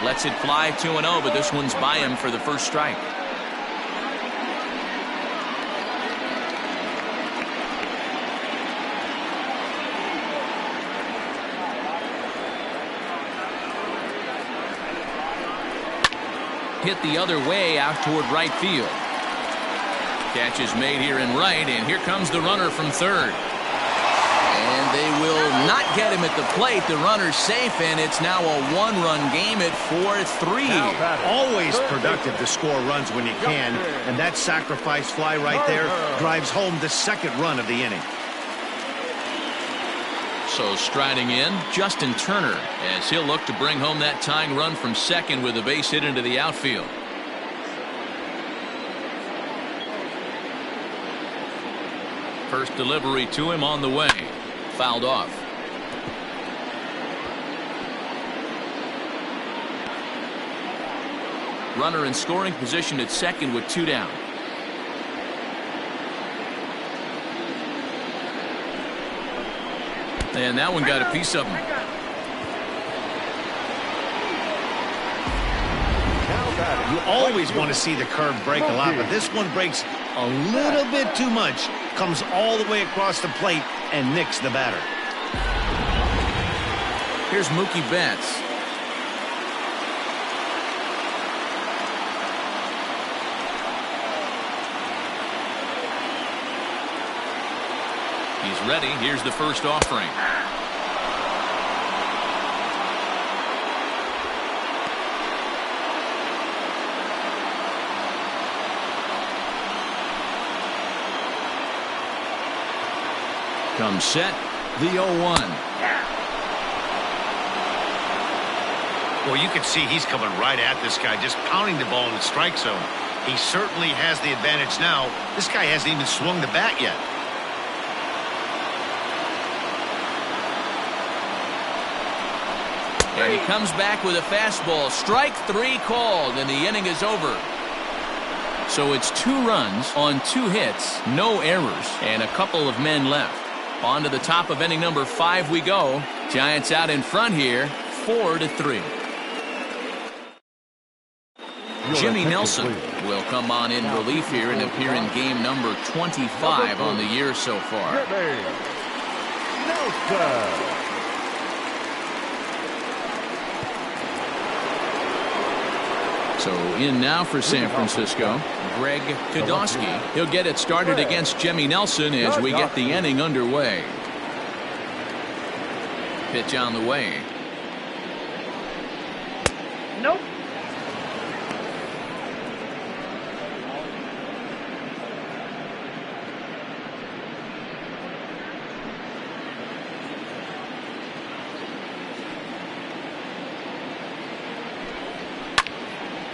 Lets it fly 2-0, but this one's by him for the first strike. Hit the other way out toward right field. Catch is made here in right, and here comes the runner from third. And they will not get him at the plate. The runner's safe, and it's now a one-run game at 4-3.
Always productive to score runs when you can, and that sacrifice fly right there drives home the second run of the inning.
So striding in, Justin Turner, as he'll look to bring home that tying run from second with a base hit into the outfield. First delivery to him on the way. Fouled off. Runner in scoring position at second with 2 down. And that one got a piece of him.
You always want to see the curve break a lot, but this one breaks a little bit too much. Comes all the way across the plate and nicks the batter.
Here's Mookie Betts. He's ready. Here's the first offering. Comes set, the 0-1.
Well, you can see he's coming right at this guy, just pounding the ball in the strike zone. He certainly has the advantage now. This guy hasn't even swung the bat yet.
And he comes back with a fastball. Strike 3 called, and the inning is over. So it's 2 runs on 2 hits, no errors, and a couple of men left. On to the top of inning number 5 we go. Giants out in front here, 4-3. Jimmy Nelson will come on in relief here and appear in game number 25 on the year so far.
Jimmy Nelson.
So in now for San Francisco, Greg Kodosky. He'll get it started against Jimmy Nelson as we get the inning underway. Pitch on the way.
Nope.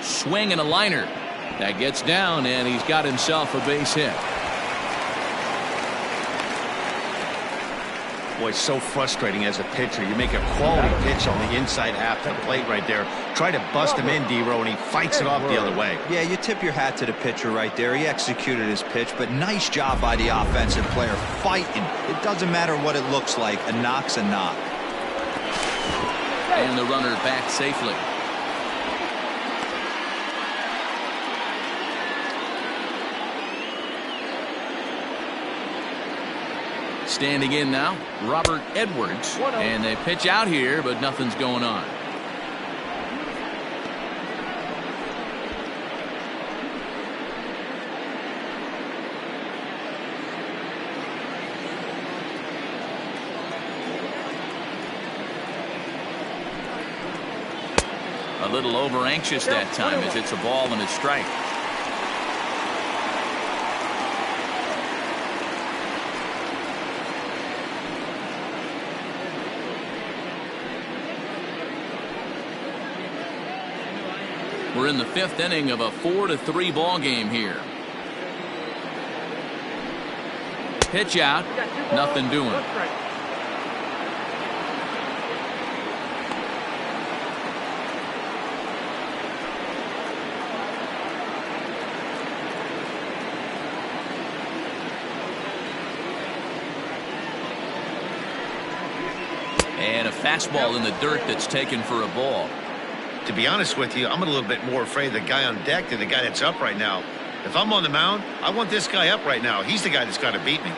Swing and a liner. That gets down, and he's got himself a base hit.
Boy, it's so frustrating as a pitcher. You make a quality pitch on the inside half of the plate right there. Try to bust him in, D-Row, and he fights it off the other way.
Yeah, you tip your hat to the pitcher right there. He executed his pitch, but nice job by the offensive player fighting. It doesn't matter what it looks like. A knock's a knock.
And the runner back safely. Standing in now, Robert Edwards. And they pitch out here, but nothing's going on. A little over anxious that time as it's a ball and a strike. We're in the 5th inning of a 4-3 ball game here. Pitch out, nothing doing. And a fastball in the dirt that's taken for a ball.
To be honest with you, I'm a little bit more afraid of the guy on deck than the guy that's up right now. If I'm on the mound, I want this guy up right now. He's the guy that's got to beat me.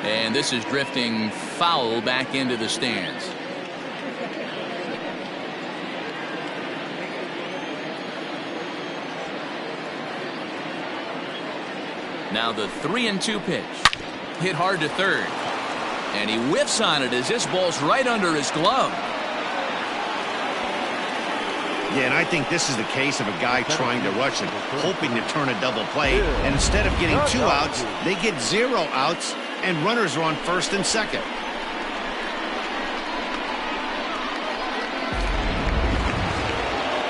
And this is drifting foul back into the stands. Now the 3-2 pitch. Hit hard to third. And he whiffs on it as this ball's right under his glove.
Yeah, and I think this is the case of a guy trying to rush it, hoping to turn a double play. And instead of getting 2 outs, they get 0 outs, and runners are on first and second.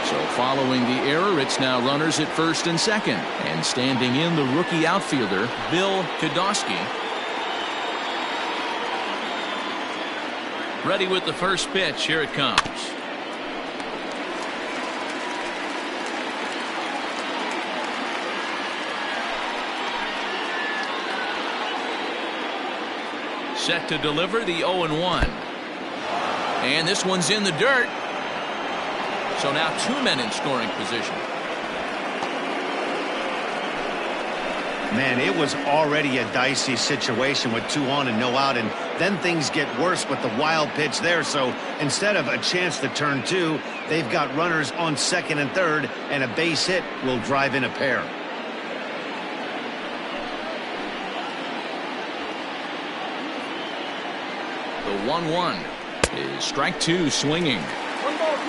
So following the error, it's now runners at first and second. And standing in, the rookie outfielder, Bill Kodosky. Ready with the first pitch. Here it comes. Set to deliver the 0-1. And this one's in the dirt. So now 2 men in scoring position.
Man, it was already a dicey situation with 2 on and no out, and then things get worse with the wild pitch there. So instead of a chance to turn 2, they've got runners on second and third, and a base hit will drive in a pair.
The 1-1 is strike 2 swinging.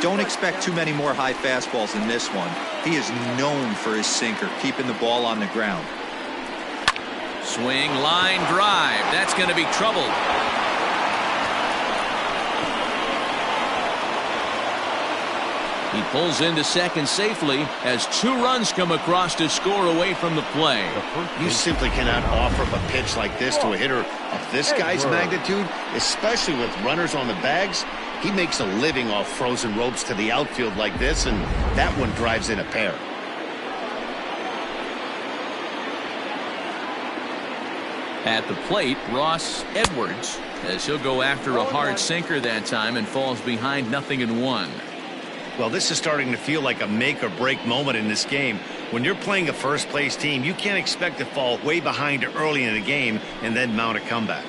Don't expect too many more high fastballs in this one. He is known for his sinker, keeping the ball on the ground.
Swing, line drive. That's going to be trouble. He pulls into second safely as 2 runs come across to score away from the play.
You simply cannot offer up a pitch like this to a hitter of this guy's magnitude, especially with runners on the bags. He makes a living off frozen ropes to the outfield like this, and that one drives in a pair.
At the plate, Ross Edwards, as he'll go after a hard sinker that time and falls behind 0-1.
Well, this is starting to feel like a make-or-break moment in this game. When you're playing a first-place team, you can't expect to fall way behind early in the game and then mount a comeback.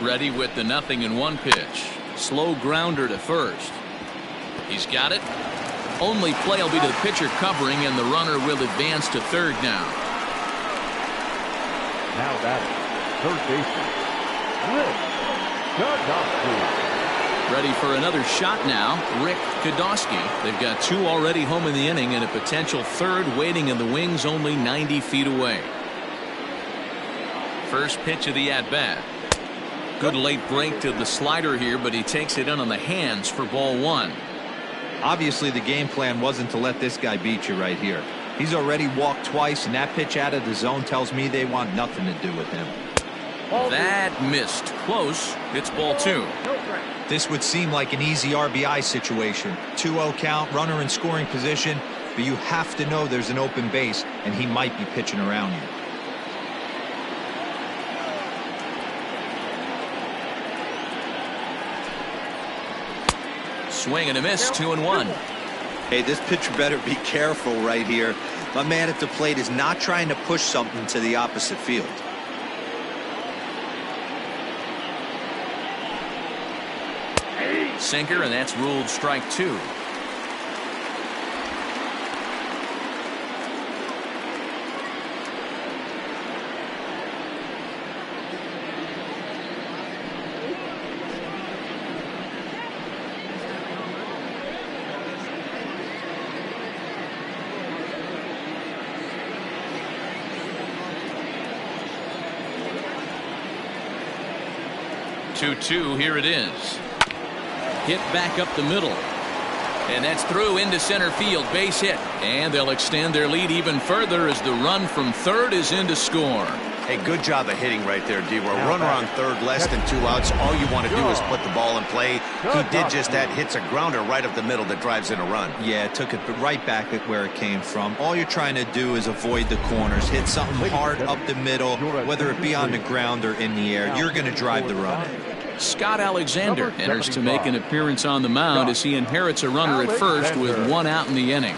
Ready with the 0-1 pitch. Slow grounder to first. He's got it. Only play will be to the pitcher covering, and the runner will advance to third now.
Now batting, third baseman, Rick Kadowski.
Ready for another shot now, Rick Kadowski. They've got 2 already home in the inning and a potential third waiting in the wings only 90 feet away. First pitch of the at-bat. Good late break to the slider here, but he takes it in on the hands for ball 1.
Obviously, the game plan wasn't to let this guy beat you right here. He's already walked twice, and that pitch out of the zone tells me they want nothing to do with him.
That missed. Close. It's ball 2.
This would seem like an easy RBI situation. 2-0 count, runner in scoring position, but you have to know there's an open base, and he might be pitching around you.
Swing and a miss, 2-1.
Hey, this pitcher better be careful right here. My man at the plate is not trying to push something to the opposite field.
Sinker, and that's ruled strike 2. Two, here it is. Hit back up the middle. And that's through into center field. Base hit. And they'll extend their lead even further as the run from third is in to score.
Hey, good job of hitting right there, D. We're runner on third, less than 2 outs. All you want to do is put the ball in play. He did just that. Hits a grounder right up the middle that drives in a run.
Yeah, took it right back at where it came from. All you're trying to do is avoid the corners. Hit something hard up the middle, whether it be on the ground or in the air. You're going to drive the run.
Scott Alexander enters to make an appearance on the mound as he inherits a runner at first with 1 out in the inning.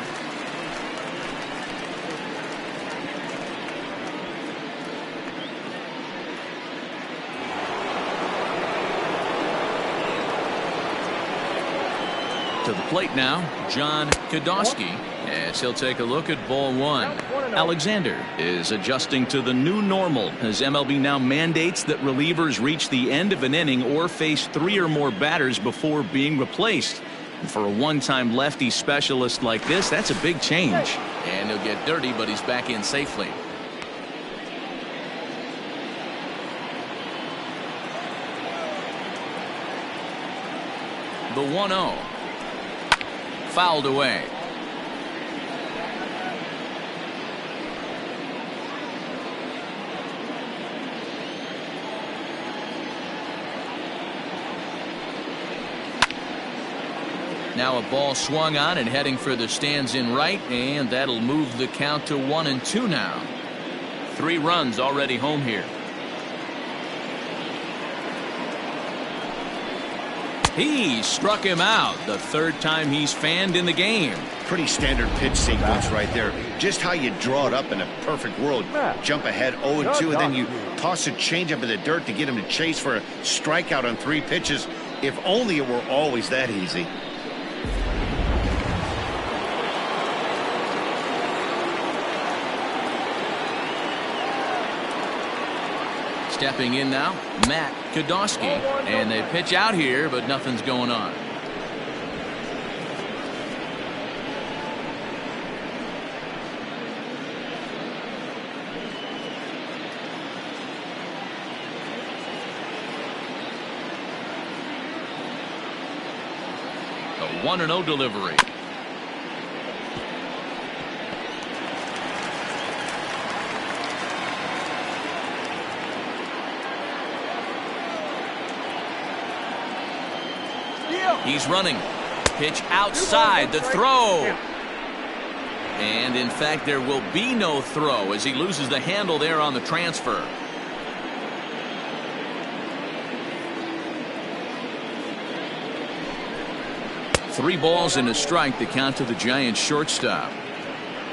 To the plate now, John Kadowski, as he'll take a look at ball 1. Alexander is adjusting to the new normal as MLB now mandates that relievers reach the end of an inning or face 3 or more batters before being replaced. And for a one-time lefty specialist like this, that's a big change. And he'll get dirty, but he's back in safely. The 1-0. Fouled away. Now a ball swung on and heading for the stands in right, and that'll move the count to 1-2 now. 3 runs already home here. He struck him out, the 3rd time he's fanned in the game.
Pretty standard pitch sequence right there. Just how you draw it up in a perfect world. Jump ahead 0-2, and then you toss a changeup in the dirt to get him to chase for a strikeout on 3 pitches. If only it were always that easy.
Stepping in now, Matt Kadowski, and they pitch out here, but nothing's going on. 1-0 delivery. He's running. Pitch outside. The throw. And in fact, there will be no throw as he loses the handle there on the transfer. Three balls and a strike to count to the Giants shortstop.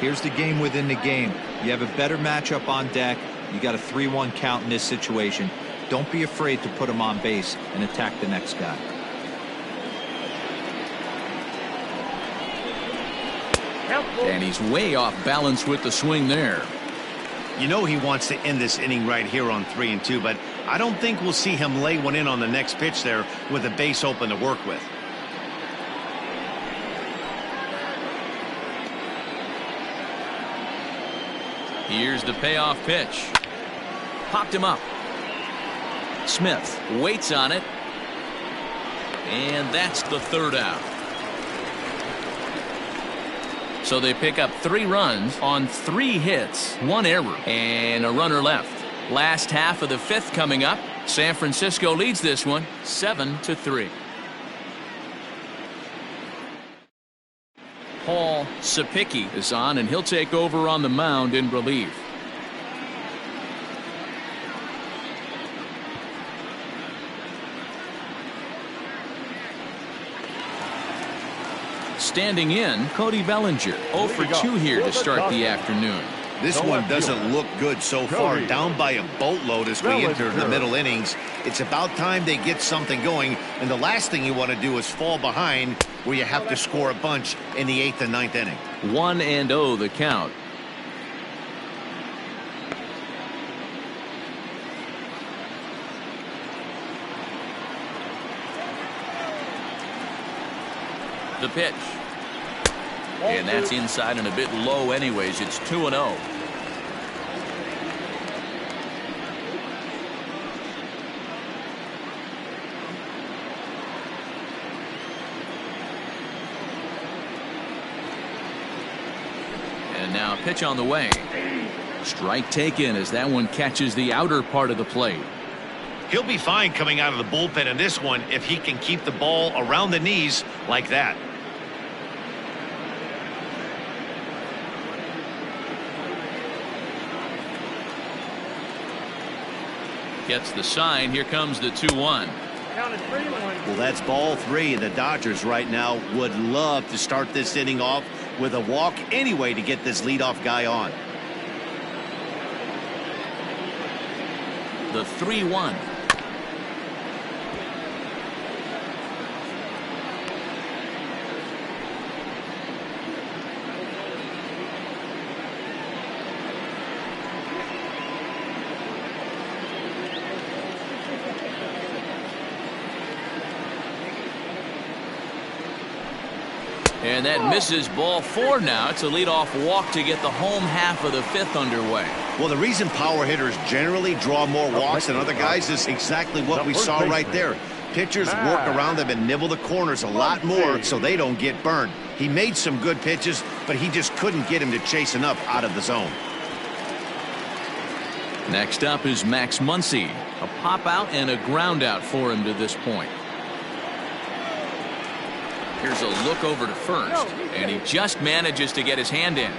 Here's the game within the game. You have a better matchup on deck. You got a 3-1 count in this situation. Don't be afraid to put him on base and attack the next guy.
And he's way off balance with the swing there.
You know he wants to end this inning right here on 3-2, but I don't think we'll see him lay one in on the next pitch there with a base open to work with.
Here's the payoff pitch. Popped him up. Smith waits on it. And that's the third out. So they pick up 3 runs on 3 hits, 1 error, and a runner left. Last half of the 5th coming up. San Francisco leads this one 7-3. Paul Sapicki is on, and he'll take over on the mound in relief. Standing in, Cody Bellinger. 0 for 2 here to start the afternoon.
This one doesn't look good so far. Down by a boatload as we enter the middle innings. It's about time they get something going, and the last thing you want to do is fall behind where you have to score a bunch in the 8th and 9th inning.
1-0 the count. The pitch. And that's inside and a bit low anyways. It's 2-0. And now pitch on the way. Strike taken as that one catches the outer part of the plate.
He'll be fine coming out of the bullpen in this one if he can keep the ball around the knees like that.
Gets the sign. Here comes the 2-1.
Well, that's ball 3. The Dodgers right now would love to start this inning off with a walk anyway to get this leadoff guy on.
The 3-1. And that misses. Ball 4 now. It's a leadoff walk to get the home half of the 5th underway.
Well, the reason power hitters generally draw more walks than other guys is exactly what we saw right there. Pitchers work around them and nibble the corners a lot more so they don't get burned. He made some good pitches, but he just couldn't get him to chase enough out of the zone.
Next up is Max Muncy. A pop out and a ground out for him to this point. Here's a look over to first, and he just manages to get his hand in.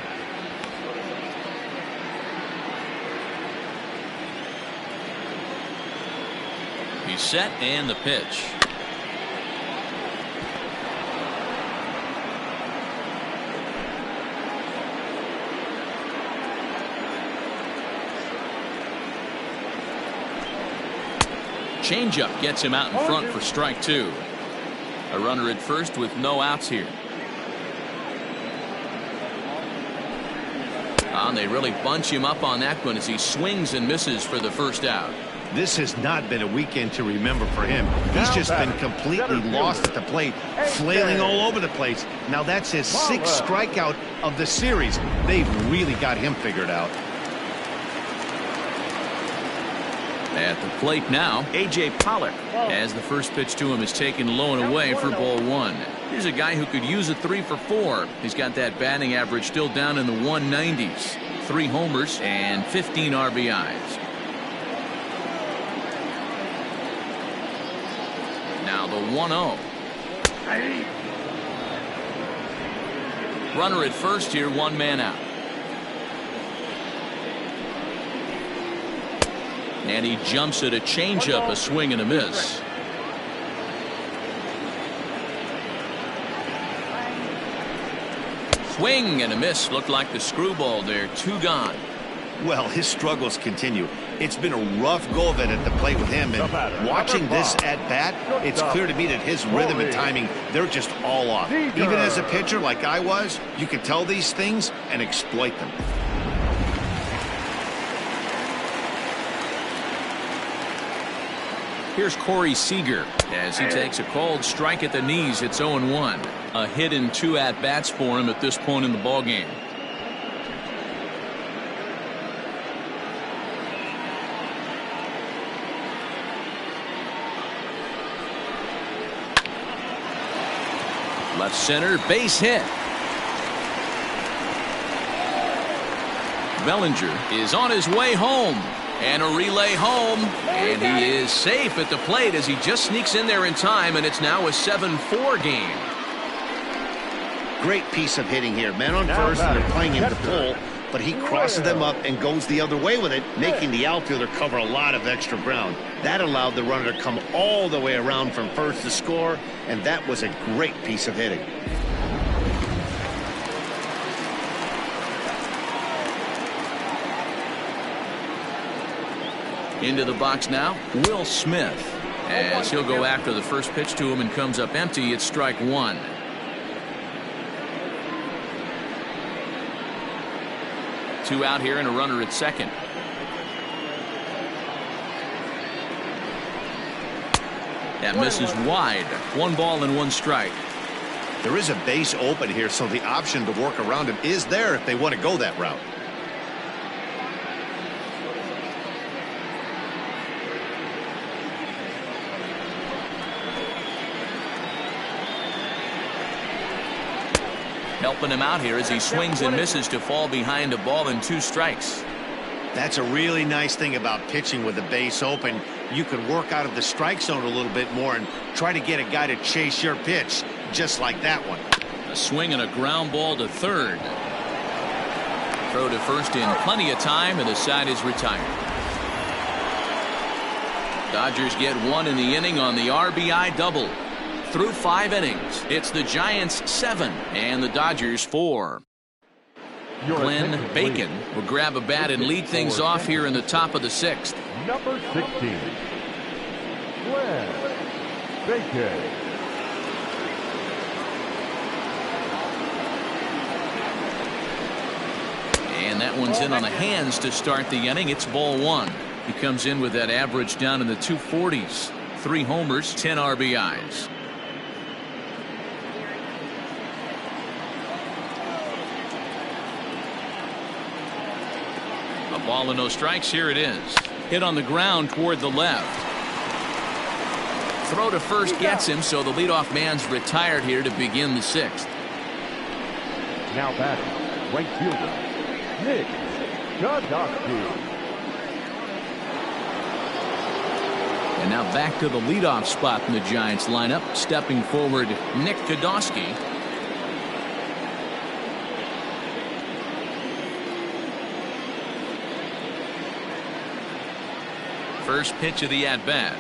He's set, and the pitch. Changeup gets him out in front for strike 2. A runner at first with no outs here. And they really bunch him up on that one as he swings and misses for the first out.
This has not been a weekend to remember for him. He's just been completely lost at the plate, flailing all over the place. Now that's his 6th strikeout of the series. They've really got him figured out.
At the plate now, A.J. Pollock, as the first pitch to him is taken low and away for ball 1. Here's a guy who could use a 3 for 4. He's got that batting average still down in the 190s. 3 homers and 15 RBIs. Now the 1-0. Runner at first here, 1 man out. And he jumps at a changeup, a swing and a miss. Swing and a miss. Looked like the screwball there. 2 gone.
Well, his struggles continue. It's been a rough go of it at the plate with him, and watching this at bat, it's clear to me that his rhythm and timing, they're just all off. Even as a pitcher like I was, you can tell these things and exploit them.
Here's Corey Seager as he takes a called strike at the knees. It's 0-1. A hit and 2 at-bats for him at this point in the ballgame. Left center, base hit. Bellinger is on his way home. And a relay home. And he is safe at the plate as he just sneaks in there in time, and it's now a 7-4 game.
Great piece of hitting here. Man on first, and they're playing him to pull, but he crosses them up and goes the other way with it, making the outfielder cover a lot of extra ground. That allowed the runner to come all the way around from first to score, and that was a great piece of hitting.
Into the box now, Will Smith, as he'll go after the first pitch to him and comes up empty. It's strike 1. Two out here and a runner at second. That misses wide. 1 ball and 1 strike.
There is a base open here, so the option to work around him is there if they want to go that route.
Helping him out here as he swings and misses to fall behind a ball and 2 strikes.
That's a really nice thing about pitching with the base open. You can work out of the strike zone a little bit more and try to get a guy to chase your pitch, just like that one.
A swing and a ground ball to third. Throw to first in plenty of time, and the side is retired. Dodgers get 1 in the inning on the RBI double. Through 5 innings, it's the Giants 7 and the Dodgers 4. Glenn Bacon will grab a bat and lead things off here in the top of the 6th.
Number 16, Glenn Bacon.
And that one's in on the hands to start the inning. It's ball 1. He comes in with that average down in the 240s. 3 homers, 10 RBIs. A ball and no strikes. Here it is. Hit on the ground toward the left. Throw to first gets him, so the leadoff man's retired here to begin the 6th.
Now batting, right fielder, Nick Godowski.
And now back to the leadoff spot in the Giants lineup. Stepping forward, Nick Godowski. First pitch of the at-bat.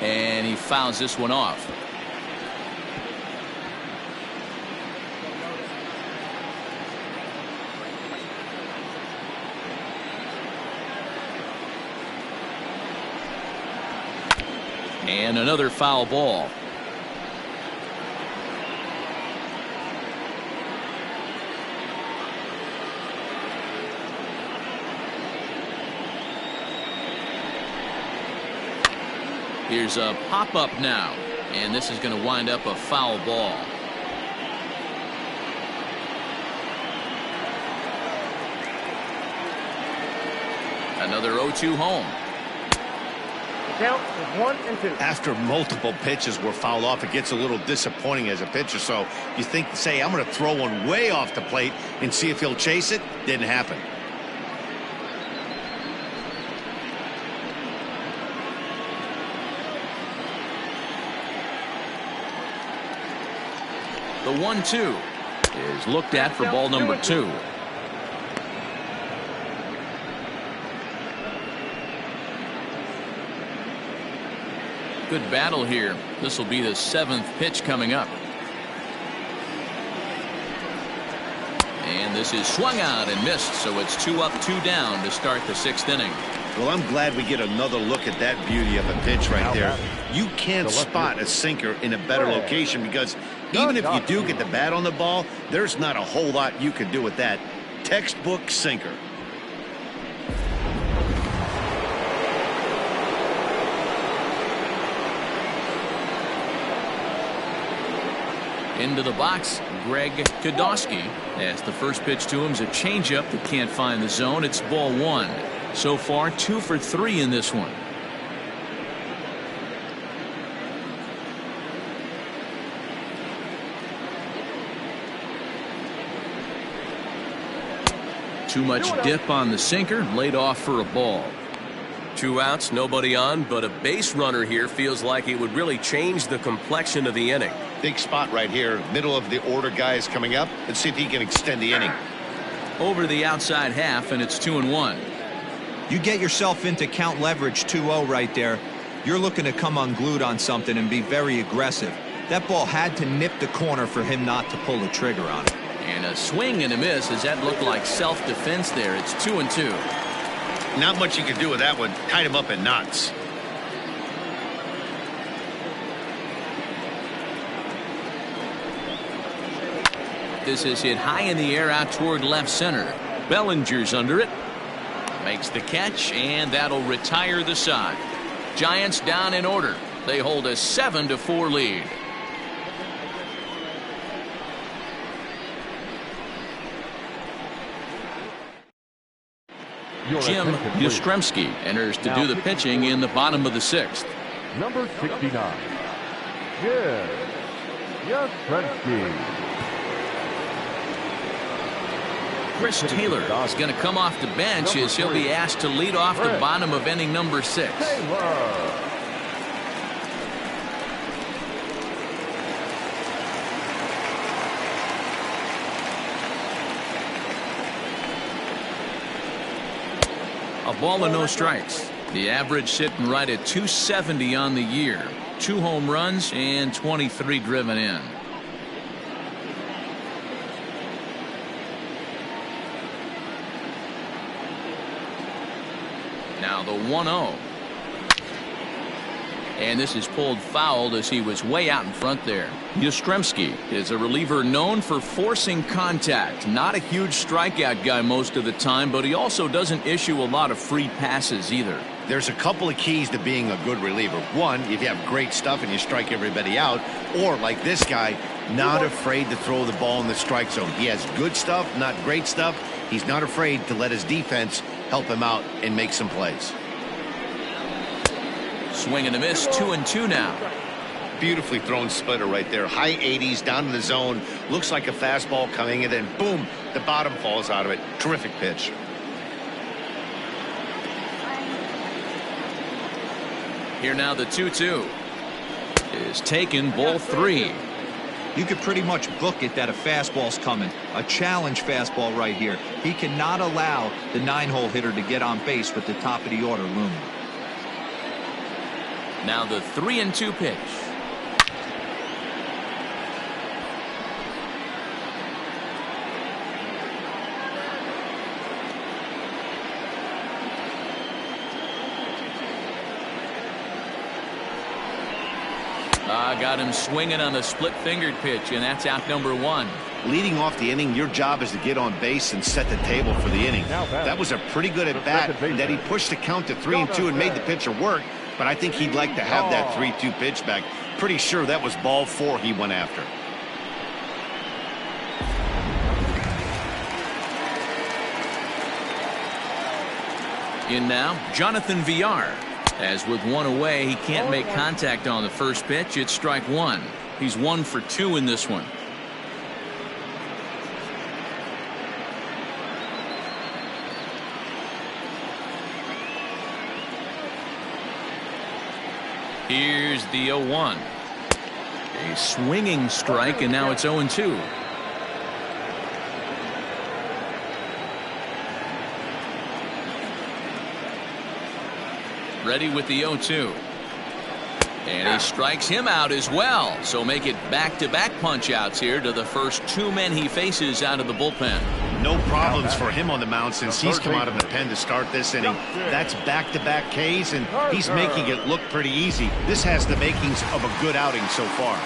And he fouls this one off. And another foul ball. Here's a pop-up now. And this is going to wind up a foul ball. Another 0-2 home.
Count is 1-2.
After multiple pitches were fouled off, it gets a little disappointing as a pitcher. So you think, say, I'm going to throw one way off the plate and see if he'll chase it. Didn't happen.
The 1-2 is looked at for ball number 2. Good battle here. This will be the 7th pitch coming up. And this is swung out and missed, so it's 2 up, 2 down to start the 6th inning.
Well, I'm glad we get another look at that beauty of a pitch right there. You can't spot a sinker in a better location because even if you do get the bat on the ball, there's not a whole lot you can do with that. Textbook sinker.
Into the box, Greg Kodosky. As the first pitch to him is a changeup that can't find the zone. It's ball 1. So far, 2 for 3 in this one. Too much dip on the sinker, laid off for a ball.
2 outs, nobody on, but a base runner here feels like it would really change the complexion of the inning.
Big spot right here. Middle of the order guys coming up. Let's see if he can extend the inning.
Over the outside half, and it's 2-1.
You get yourself into count leverage 2-0 right there. You're looking to come unglued on something and be very aggressive. That ball had to nip the corner for him not to pull the trigger on it.
And a swing and a miss. Does that look like self-defense there? It's 2-2.
Not much you can do with that one. Tied him up in knots.
This is hit high in the air out toward left center. Bellinger's under it. Makes the catch, and that'll retire the side. Giants down in order. They hold a 7-4 lead. Jim Yastrzemski enters to do the pitching in the bottom of the 6th.
Number 69, Jim Yastrzemski.
Chris Taylor is going to come off the bench as he'll be asked to lead off the bottom of inning number 6. A ball and no strikes. The average sitting right at 270 on the year. 2 home runs and 23 driven in. Now the 1-0. And this is pulled foul as he was way out in front there. Yastrzemski is a reliever known for forcing contact. Not a huge strikeout guy most of the time, but he also doesn't issue a lot of free passes either.
There's a couple of keys to being a good reliever. One, if you have great stuff and you strike everybody out, or like this guy, not afraid to throw the ball in the strike zone. He has good stuff, not great stuff. He's not afraid to let his defense help him out and make some plays.
Swing and a miss, 2-2 now.
Beautifully thrown splitter right there. High 80s down in the zone. Looks like a fastball coming, and then boom, the bottom falls out of it. Terrific pitch.
Here now the 2-2 is taken, ball 3.
You could pretty much book it that a fastball's coming. A challenge fastball right here. He cannot allow the 9-hole hitter to get on base with the top of the order looming.
Now the 3-2 pitch. Got him swinging on the split-fingered pitch, and that's out number 1.
Leading off the inning, your job is to get on base and set the table for the inning. That was a pretty good at bat that he pushed the count to 3-2 and made the pitcher work. but I think he'd like to have that 3-2 pitch back. Pretty sure that was ball 4 he went after.
In now, Jonathan Villar. As with one away, he can't make contact on the first pitch. It's strike 1. He's 1 for 2 in this one. Here's the 0-1. A swinging strike, and now it's 0-2. Ready with the 0-2. And he strikes him out as well. So make it back-to-back punch-outs here to the first 2 men he faces out of the bullpen.
No problems for him on the mound since he's come out of the pen to start this inning. That's back-to-back Ks, and he's making it look pretty easy. This has the makings of a good outing so far.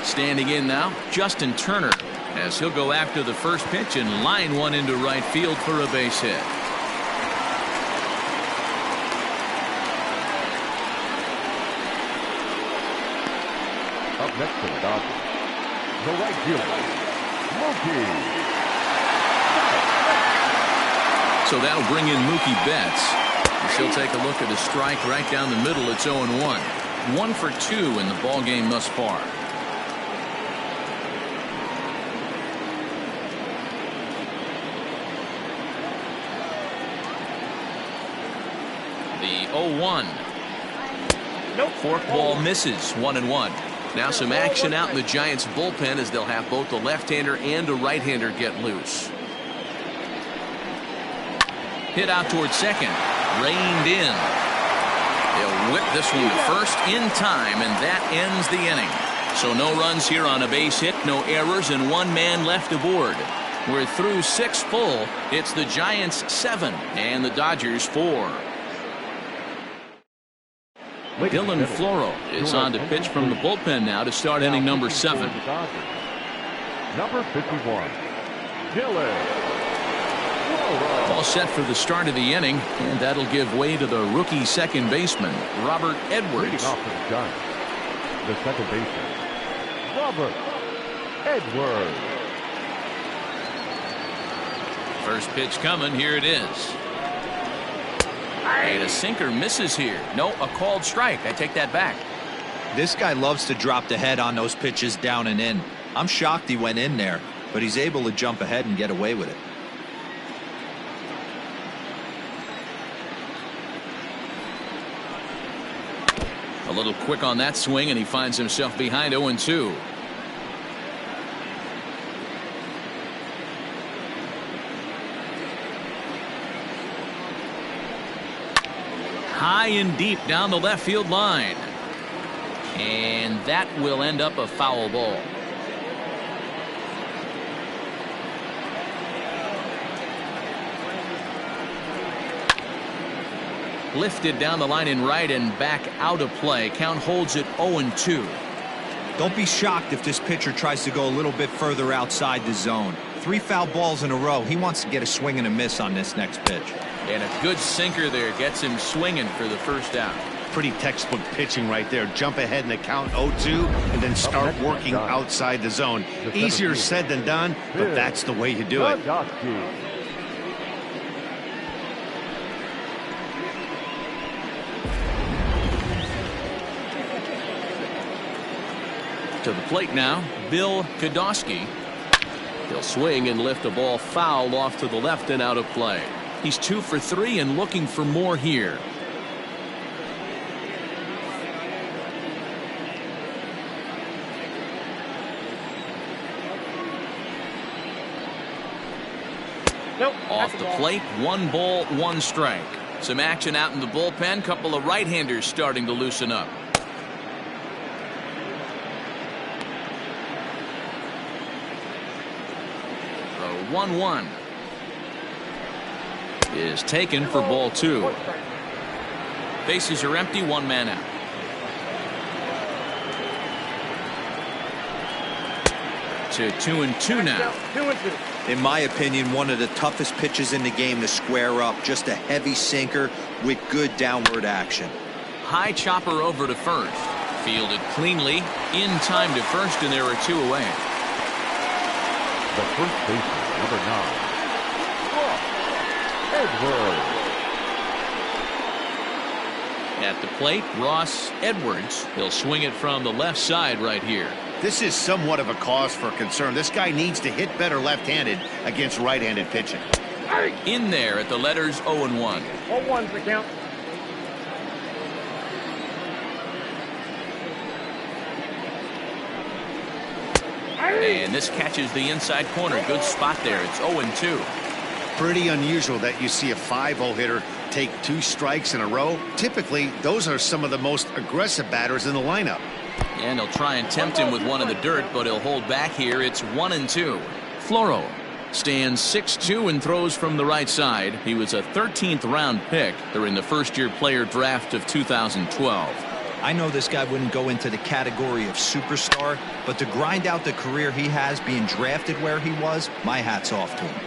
Standing in now, Justin Turner, as he'll go after the first pitch and line one into right field for a base hit.
Up next to the Dodgers, the right fielder, Mookie.
So that'll bring in Mookie Betts. She'll take a look at a strike right down the middle. It's 0-1. 1 for 2 in the ball game thus far. The 0-1. Fork ball misses. 1-1. Now some action out in the Giants bullpen as they'll have both a left-hander and a right-hander get loose. Hit out towards second. Reined in. They'll whip this one to first in time, and that ends the inning. So no runs here on a base hit, no errors, and 1 man left aboard. We're through 6 full. It's the Giants 7 and the Dodgers 4. Dylan Floro is on to pitch from the bullpen now to start inning number 7.
Number 51, Dylan Floro.
All set for the start of the inning, and that'll give way to the rookie second baseman, Robert Edwards.
Leading off for the Giants, the second baseman, Robert Edwards.
First pitch coming. Here it is. And a sinker misses here. No, a called strike. I take that back.
This guy loves to drop the head on those pitches down and in. I'm shocked he went in there, but he's able to jump ahead and get away with it.
A little quick on that swing, and he finds himself behind 0-2. High and deep down the left field line. And that will end up a foul ball. Lifted down the line in right and back out of play. Count holds it 0-2.
Don't be shocked if this pitcher tries to go a little bit further outside the zone. 3 foul balls in a row. He wants to get a swing and a miss on this next pitch.
And a good sinker there gets him swinging for the first out.
Pretty textbook pitching right there. Jump ahead in the count 0-2 and then start working outside the zone. Easier said than done, but that's the way you do it.
To the plate now, Bill Kodosky. He'll swing and lift a ball foul off to the left and out of play. He's 2 for 3 and looking for more here. Off the plate, 1 ball, 1 strike. Some action out in the bullpen. Couple of right-handers starting to loosen up. The 1-1 is taken for ball 2. Bases are empty, 1 man out. To 2-2 now.
2-2.
In my opinion, one of the toughest pitches in the game to square up. Just a heavy sinker with good downward action.
High chopper over to first. Fielded cleanly. In time to first, and there are 2 away.
The first baseman, number 9, Edwards.
At the plate, Ross Edwards. He'll swing it from the left side right here.
This is somewhat of a cause for concern. This guy needs to hit better left-handed against right-handed pitching.
In there at the letters 0-1.
0-1's the count.
And this catches the inside corner. Good spot there. It's 0-2.
Pretty unusual that you see a 5-0 hitter take 2 strikes in a row. Typically, those are some of the most aggressive batters in the lineup.
And he'll try and tempt him with one in the dirt, but he'll hold back here. It's 1-2. Floro stands 6'2" and throws from the right side. He was a 13th round pick during the first-year player draft of 2012.
I know this guy wouldn't go into the category of superstar, but to grind out the career he has being drafted where he was, my hat's off to him.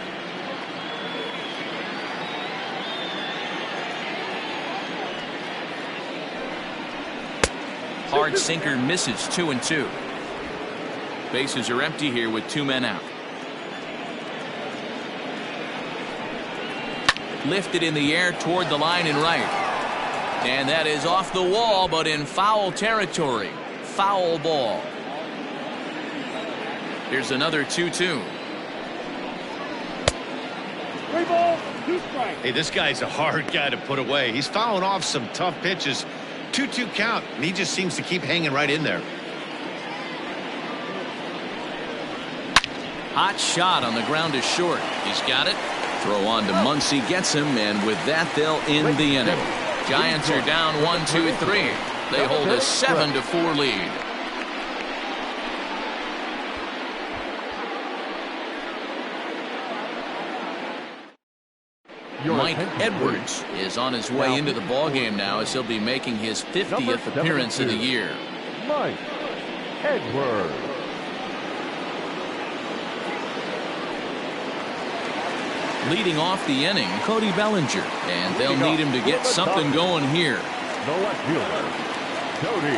Hard sinker misses. 2-2. Bases are empty here with 2 men out. Lifted in the air toward the line and right. And that is off the wall, but in foul territory. Foul ball. Here's another 2-2.
3 balls, 2 strikes.
Hey, this guy's a hard guy to put away. He's fouling off some tough pitches. 2-2 count, and he just seems to keep hanging right in there.
Hot shot on the ground is short. He's got it. Throw on to Muncy, gets him, and with that they'll end the inning. Giants are down 1-2-3. They hold a 7-4 lead. Mike Edwards is on his way into the ballgame now, as he'll be making his 50th appearance of the year.
Mike Edwards.
Leading off the inning, Cody Bellinger, and they'll need him to get something going here.
The left fielder, Cody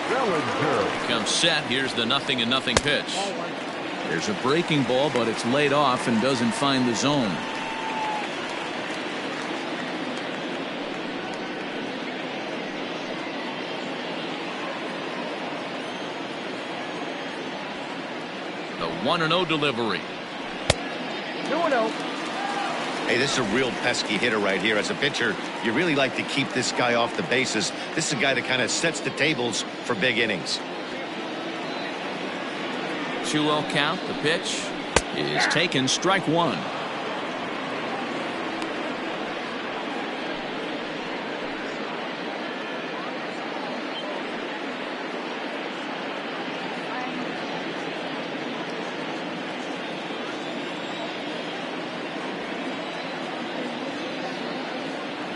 Bellinger.
Comes set. Here's the 0-0 pitch. There's a breaking ball, but it's laid off and doesn't find the zone. The 1-0 delivery.
2-0.
Hey, this is a real pesky hitter right here. As a pitcher, you really like to keep this guy off the bases. This is a guy that kind of sets the tables for big innings.
2-0 count. The pitch is taken. Strike 1.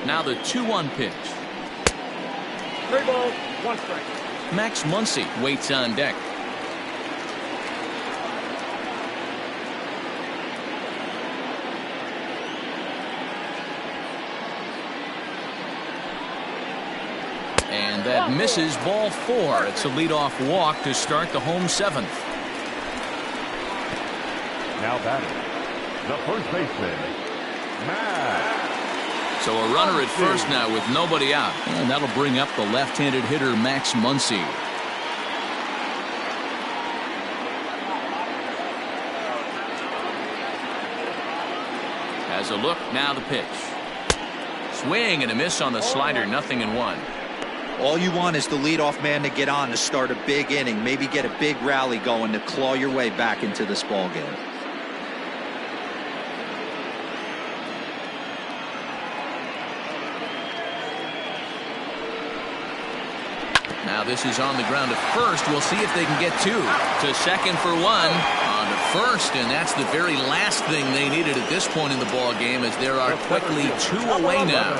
Now the 2-1 pitch.
3 balls, 1 strike.
Max Muncy waits on deck. And that misses. Ball 4. It's a leadoff walk to start the home 7th.
Now batting, the first baseman, Matt.
So a runner at first now with nobody out. And that'll bring up the left-handed hitter Max Muncy. Has a look. Now the pitch. Swing and a miss on the slider. 0-1.
All you want is the leadoff man to get on to start a big inning. Maybe get a big rally going to claw your way back into this ball game.
Now this is on the ground at first. We'll see if they can get 2. To second for 1. On to first, and that's the very last thing they needed at this point in the ball game, as there are quickly 2 away now.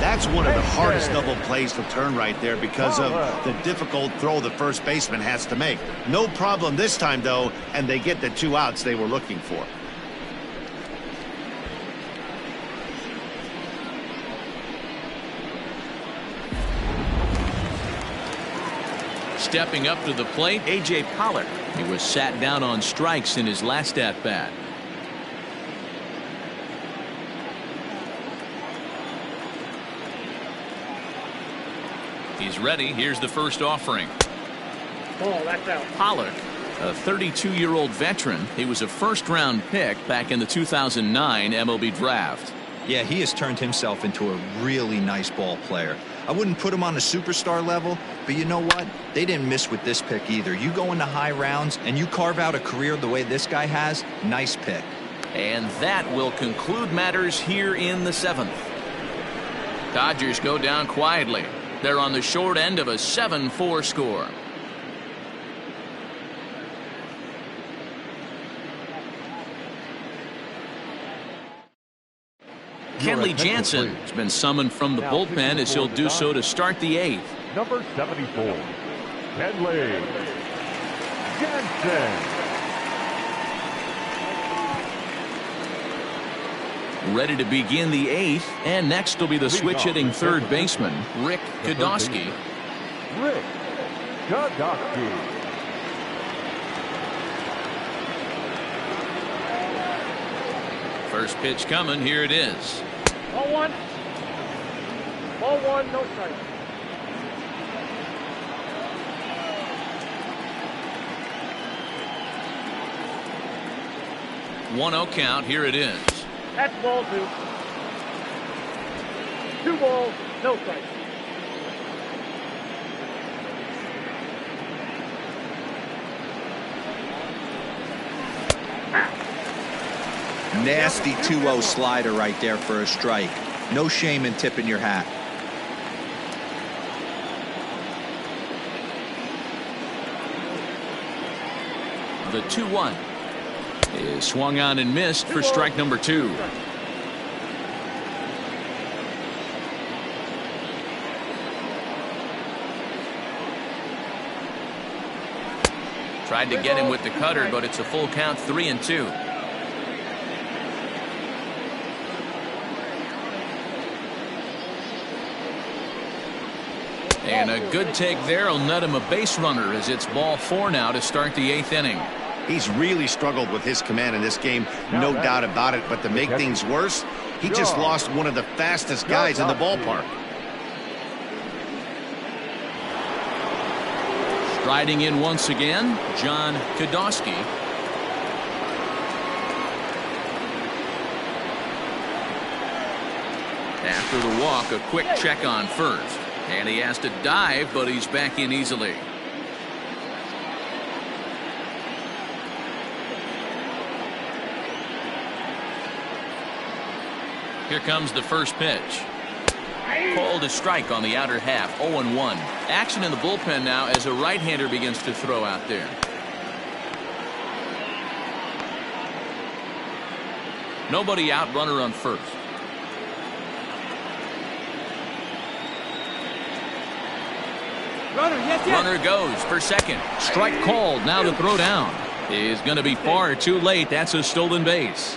That's one of the hardest double plays to turn right there because of the difficult throw the first baseman has to make. No problem this time, though, and they get the 2 outs they were looking for.
Stepping up to the plate, A.J. Pollock. He was sat down on strikes in his last at-bat. He's ready. Here's the first offering.
Ball, that's out.
Pollock, a 32-year-old veteran. He was a first-round pick back in the 2009 MLB draft.
Yeah, he has turned himself into a really nice ball player. I wouldn't put him on a superstar level, but you know what? They didn't miss with this pick either. You go into high rounds and you carve out a career the way this guy has, nice pick.
And that will conclude matters here in the 7th. Dodgers go down quietly. They're on the short end of a 7-4 score. Kenley Jansen has been summoned from the bullpen as he'll do so to start the 8th.
Number 74, Kenley Jansen.
Ready to begin the 8th, and next will be the switch-hitting third baseman, Rick Kodosky.
Rick Kodosky.
First pitch coming. Here it is.
Ball 1. Ball 1, no strike.
One-zero count. Here it is.
That's ball 2. 2 balls, no strike.
Nasty 2-0 slider right there for a strike. No shame in tipping your hat.
The 2-1 is swung on and missed for strike number 2. Tried to get him with the cutter, but it's a full count, 3-2. And a good take there will net him a base runner as it's ball 4 now to start the 8th inning.
He's really struggled with his command in this game, no doubt about it. But to make things worse, he just lost one of the fastest guys in the ballpark.
Striding in once again, John Kodosky. After the walk, a quick check on first. And he has to dive, but he's back in easily. Here comes the first pitch. Called a strike on the outer half, 0-1. Action in the bullpen now as a right-hander begins to throw out there. Nobody out, runner on first. Runner goes for second. Strike called. Now the throw down is going to be far too late. That's a stolen base.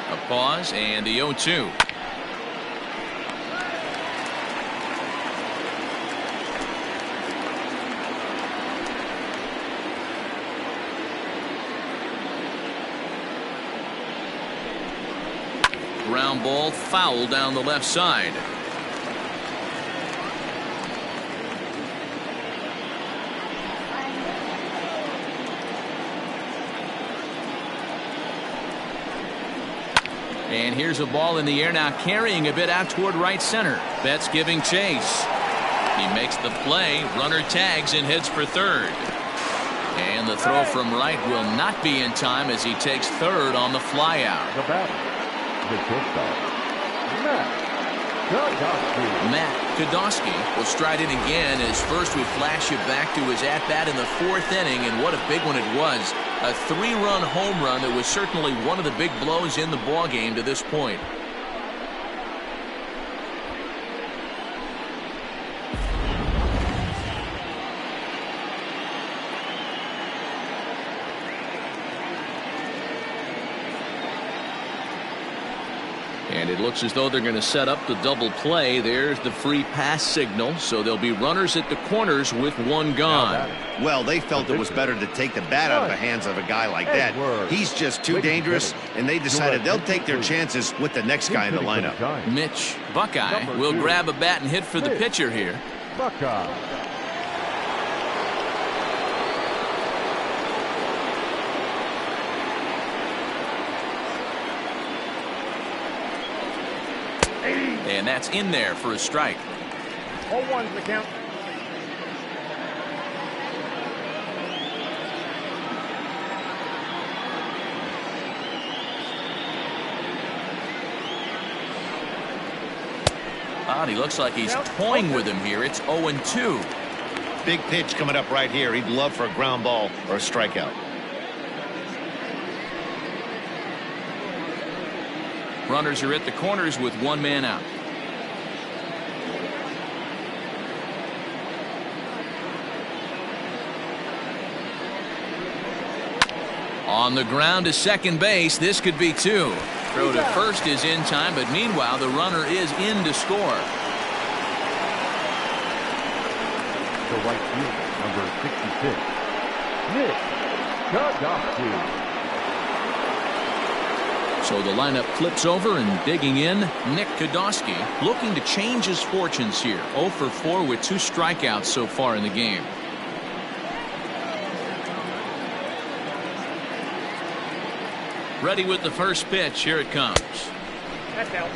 A pause and the 0-2. Ground ball foul down the left side. And here's a ball in the air now, carrying a bit out toward right center. Betts giving chase. He makes the play. Runner tags and heads for third. And the throw from right will not be in time as he takes third on the flyout.
The batter, the shortstop, Matt
Matt Kodosky will stride in again as first we flash you back to his at-bat in the 4th inning, and what a big one it was. A 3-run home run that was certainly one of the big blows in the ballgame to this point. And it looks as though they're going to set up the double play. There's the free pass signal. So there'll be runners at the corners with one gone.
Well, they felt it was better to take the bat out of the hands of a guy like that. He's just too dangerous, and they decided they'll take their chances with the next guy in the lineup.
Mitch Buckeye will grab a bat and hit for the pitcher here.
Buckeye.
And that's in there for a strike.
0-1's the count.
He looks like he's toying with him here. It's 0-2.
Big pitch coming up right here. He'd love for a ground ball or a strikeout.
Runners are at the corners with one man out. On the ground to second base. This could be 2. Throw to first is in time, but meanwhile the runner is in to score.
The right fielder, number 66, Nick Kodosky.
So the lineup flips over, and digging in, Nick Kodosky, looking to change his fortunes here. 0 for 4 with 2 strikeouts so far in the game. Ready with the first pitch. Here it comes.
That's out.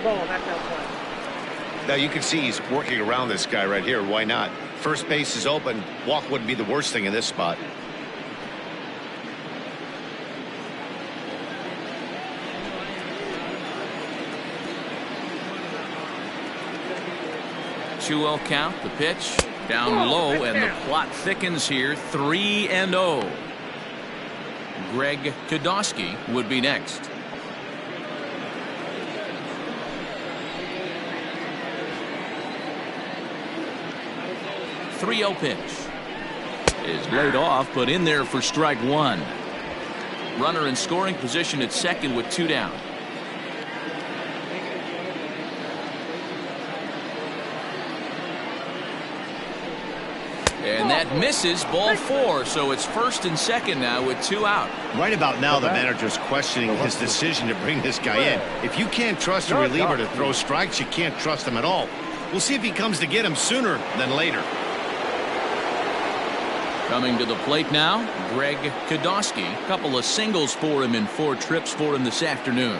Ball, that's outside.
Now you can see he's working around this guy right here. Why not? First base is open. Walk wouldn't be the worst thing in this spot.
Two-0 count. The pitch down low, and the plot thickens here. 3-0. Greg Kodosky would be next. .30 pitch is laid off, but in there for strike 1. Runner in scoring position at second with 2 down. And that misses. Ball 4, so it's first and second now with 2 out.
Right about now, the manager's questioning his decision to bring this guy in. If you can't trust a reliever to throw strikes, you can't trust him at all. We'll see if he comes to get him sooner than later.
Coming to the plate now, Greg Kodosky. A couple of singles for him in 4 trips for him this afternoon.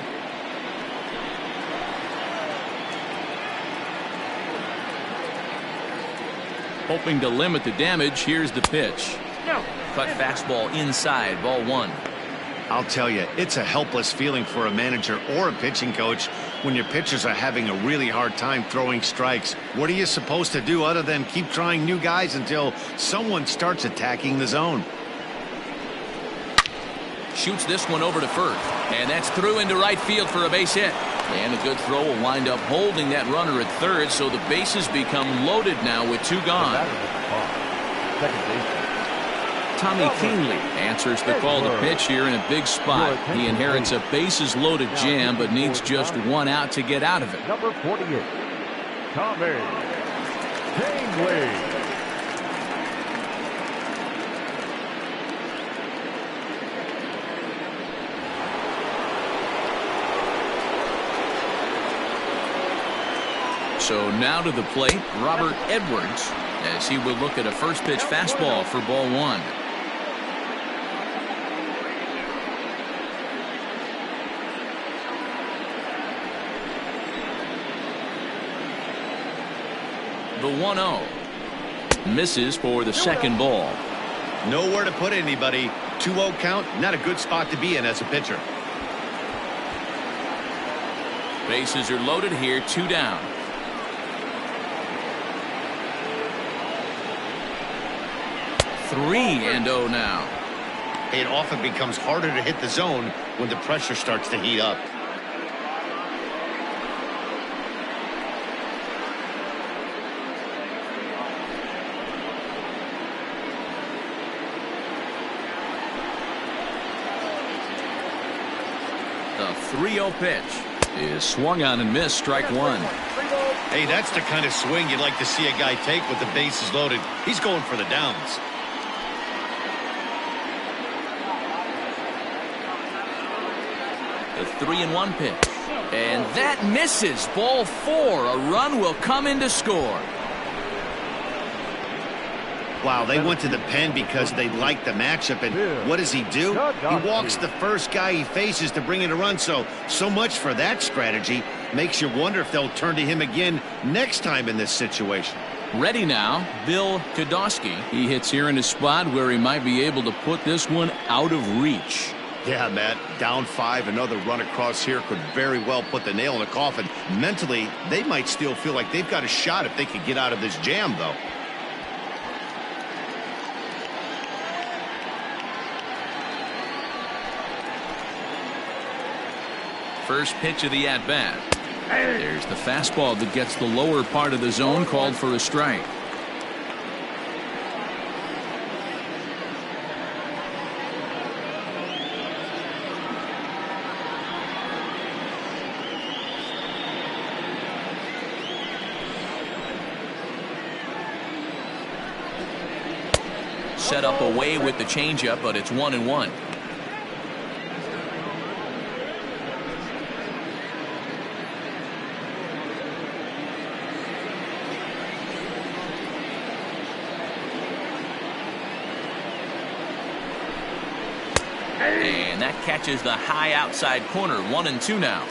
Hoping to limit the damage. Here's the pitch. Cut fastball inside. Ball 1.
I'll tell you, it's a helpless feeling for a manager or a pitching coach when your pitchers are having a really hard time throwing strikes. What are you supposed to do other than keep trying new guys until someone starts attacking the zone?
Shoots this one over to first, and that's through into right field for a base hit. And a good throw will wind up holding that runner at third, so the bases become loaded now with 2 gone.
Second base.
Tommy Kinley answers the call to pitch here in a big spot. He inherits a bases loaded jam, but needs just 1 out to get out of it.
Number 48, Tommy Kinley.
So now to the plate, Robert Edwards, as he will look at a first pitch fastball for ball 1. The 1-0. Misses for the second ball.
Nowhere to put anybody. 2-0 count, not a good spot to be in as a pitcher.
Bases are loaded here, 2 down. Three and 0 now.
It often becomes harder to hit the zone when the pressure starts to heat up.
The 3-0 pitch is swung on and missed, strike one.
Hey, that's the kind of swing you'd like to see a guy take with the bases loaded. He's going for the downs.
The 3-1 pitch. And that misses. Ball 4. A run will come in to score.
Wow, they went to the pen because they liked the matchup. And what does he do? He walks the first guy he faces to bring in a run. So much for that strategy. Makes you wonder if they'll turn to him again next time in this situation.
Ready now, Bill Kodosky. He hits here in a spot where he might be able to put this one out of reach.
Yeah, Matt, down 5, another run across here could very well put the nail in the coffin. Mentally, they might still feel like they've got a shot if they could get out of this jam, though.
First pitch of the at-bat. There's the fastball that gets the lower part of the zone, called for a strike. Set up away with the changeup, but it's 1-1. And that catches the high outside corner. 1-2 now.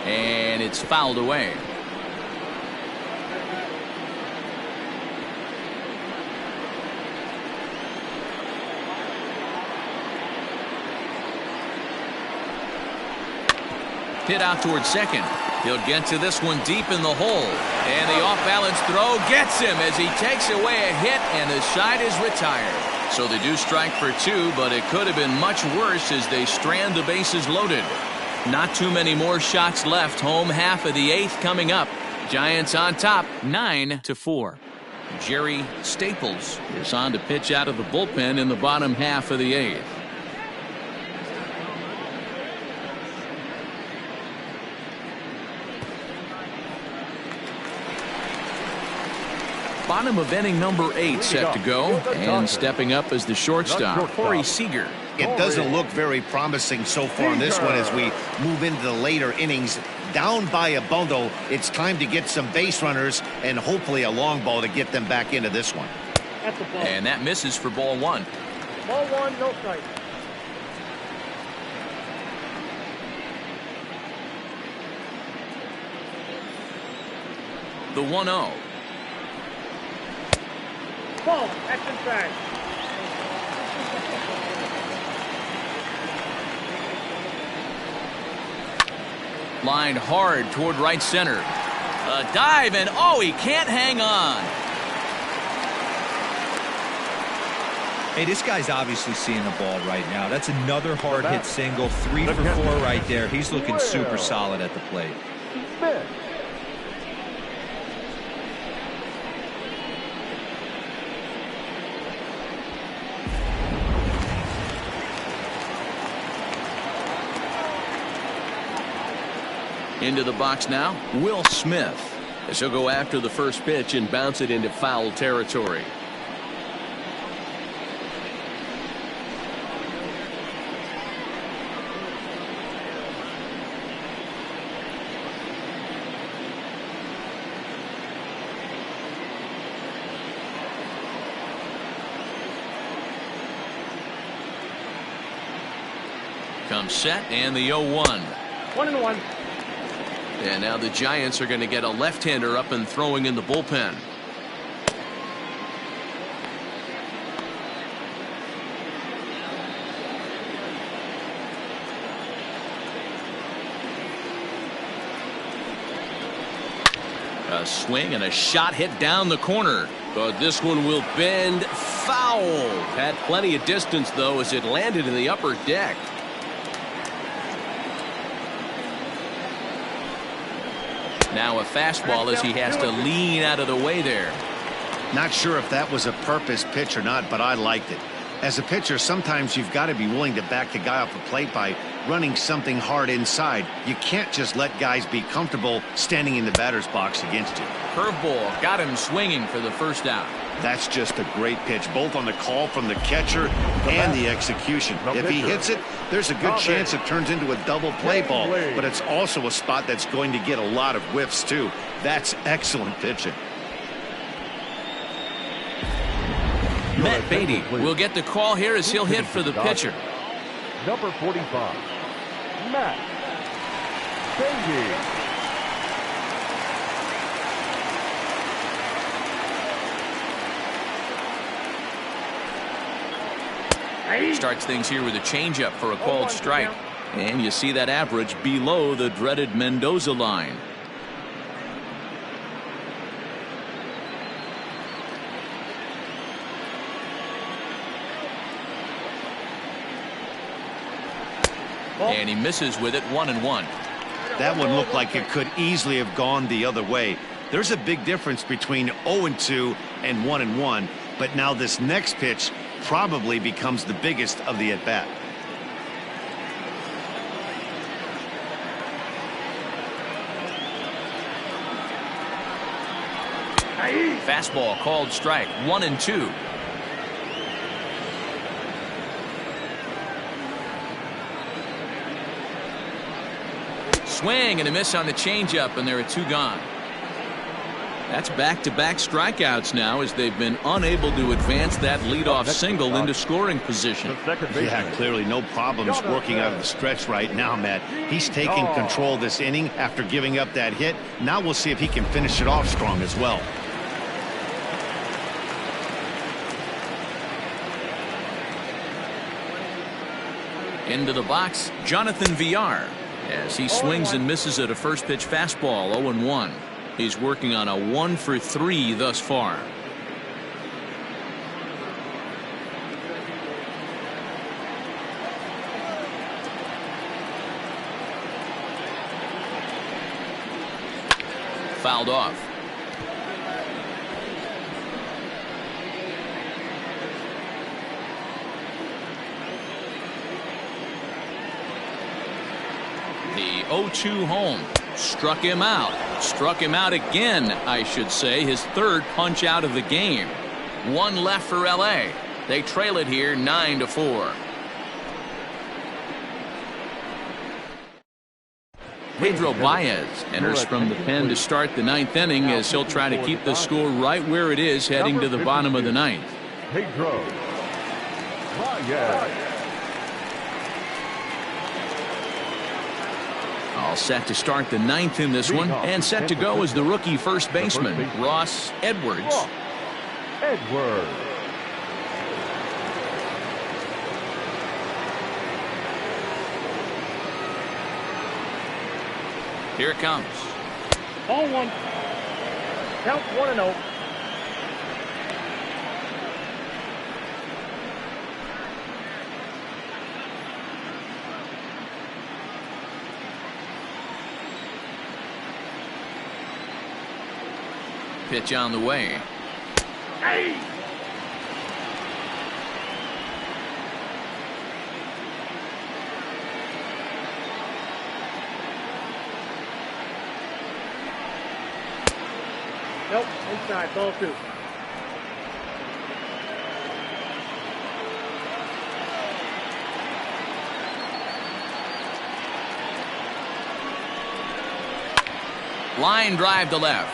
And it's fouled away. Hit out towards second. He'll get to this one deep in the hole. And the off-balance throw gets him as he takes away a hit, and the side is retired. So they do strike for 2, but it could have been much worse as they strand the bases loaded. Not too many more shots left. Home half of the 8th coming up. Giants on top, 9-4. Jerry Staples is on to pitch out of the bullpen in the bottom half of the 8th. Bottom of inning number 8 set to go, and stepping up as the shortstop, Corey Seager.
It doesn't look very promising so far in this one as we move into the later innings. Down by a bundle, it's time to get some base runners and hopefully a long ball to get them back into this one.
And that misses for ball 1.
Ball 1, no strike.
The 1-0.
Ball, action track.
Lined hard toward right center. A dive, and oh, he can't hang on.
Hey, this guy's obviously seeing the ball right now. That's another hard hit single. 3 for 4 right there. He's looking super solid at the plate.
Into the box now, Will Smith. As he'll go after the first pitch and bounce it into foul territory. Comes set and the 0-1.
1-1.
And now the Giants are going to get a left-hander up and throwing in the bullpen. A swing and a shot hit down the corner.
But this one will bend foul. Had plenty of distance, though, as it landed in the upper deck.
Now a fastball as he has to lean out of the way there.
Not sure if that was a purpose pitch or not, but I liked it. As a pitcher, sometimes you've got to be willing to back the guy off the plate by running something hard inside. You can't just let guys be comfortable standing in the batter's box against you.
Curveball got him swinging for the first out.
That's just a great pitch, both on the call from the catcher and the execution. If he hits it, there's a good chance it turns into a double play ball, but it's also a spot that's going to get a lot of whiffs too. That's excellent pitching.
Matt Beatty will get the call here as he'll hit for the pitcher.
Number 45, Matt Beatty.
Starts things here with a changeup for a called strike. And you see that average below the dreaded Mendoza line. And he misses with it, 1-1.
That one looked like it could easily have gone the other way. There's a big difference between 0-2 and 1-1, but now this next pitch probably becomes the biggest of the at-bat.
Fastball called strike, 1-2. Swing and a miss on the changeup, and there are 2 gone. That's back-to-back strikeouts now as they've been unable to advance that leadoff single into scoring position.
Yeah, clearly no problems working out of the stretch right now, Matt. He's taking control of this inning after giving up that hit. Now we'll see if he can finish it off strong as well.
Into the box, Jonathan Villar, as he swings and misses at a first pitch fastball, 0-1. He's working on a 1-for-3 thus far. Fouled off. The 0-2 home. Struck him out. Struck him out again, I should say. His third punch out of the game. 1 left for L.A. They trail it here 9-4. Pedro Baez enters from the pen to start the 9th inning as he'll try to keep the score right where it is heading to the bottom of the 9th.
Pedro Baez.
All set to start the 9th in this one, and set to go is the rookie first baseman, Ross Edwards.
Edwards.
Here it comes.
Ball 1. Count 1-0.
Pitch on the way.
Hey! Nope, inside, ball 2.
Line drive to left.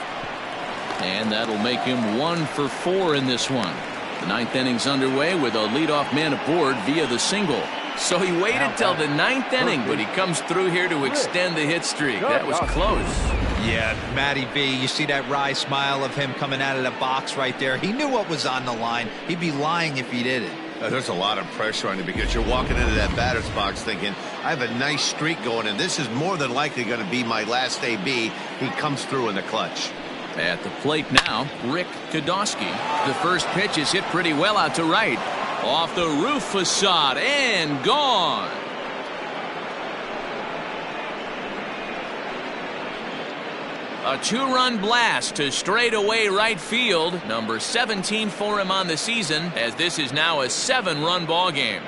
And that'll make him 1-for-4 in this one. The 9th inning's underway with a leadoff man aboard via the single. So he waited till the 9th inning, but he comes through here to extend the hit streak. That was close.
Yeah, Matty V, you see that wry smile of him coming out of the box right there. He knew what was on the line. He'd be lying if he didn't.
There's a lot of pressure on you because you're walking into that batter's box thinking, I have a nice streak going, and this is more than likely going to be my last AB. He comes through in the clutch.
At the plate now, Rick Kodosky. The first pitch is hit pretty well out to right. Off the roof facade and gone. A 2-run blast to straightaway right field. Number 17 for him on the season, as this is now a 7-run ball game.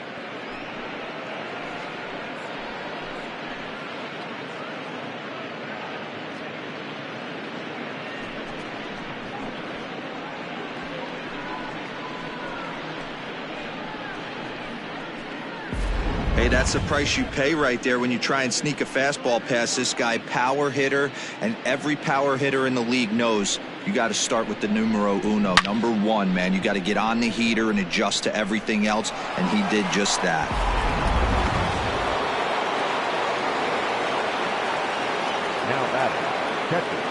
Hey, that's the price you pay right there when you try and sneak a fastball past this guy. Power hitter, and every power hitter in the league knows you got to start with the numero uno, number 1, man. You got to get on the heater and adjust to everything else, and he did just that.
Now batting, catcher,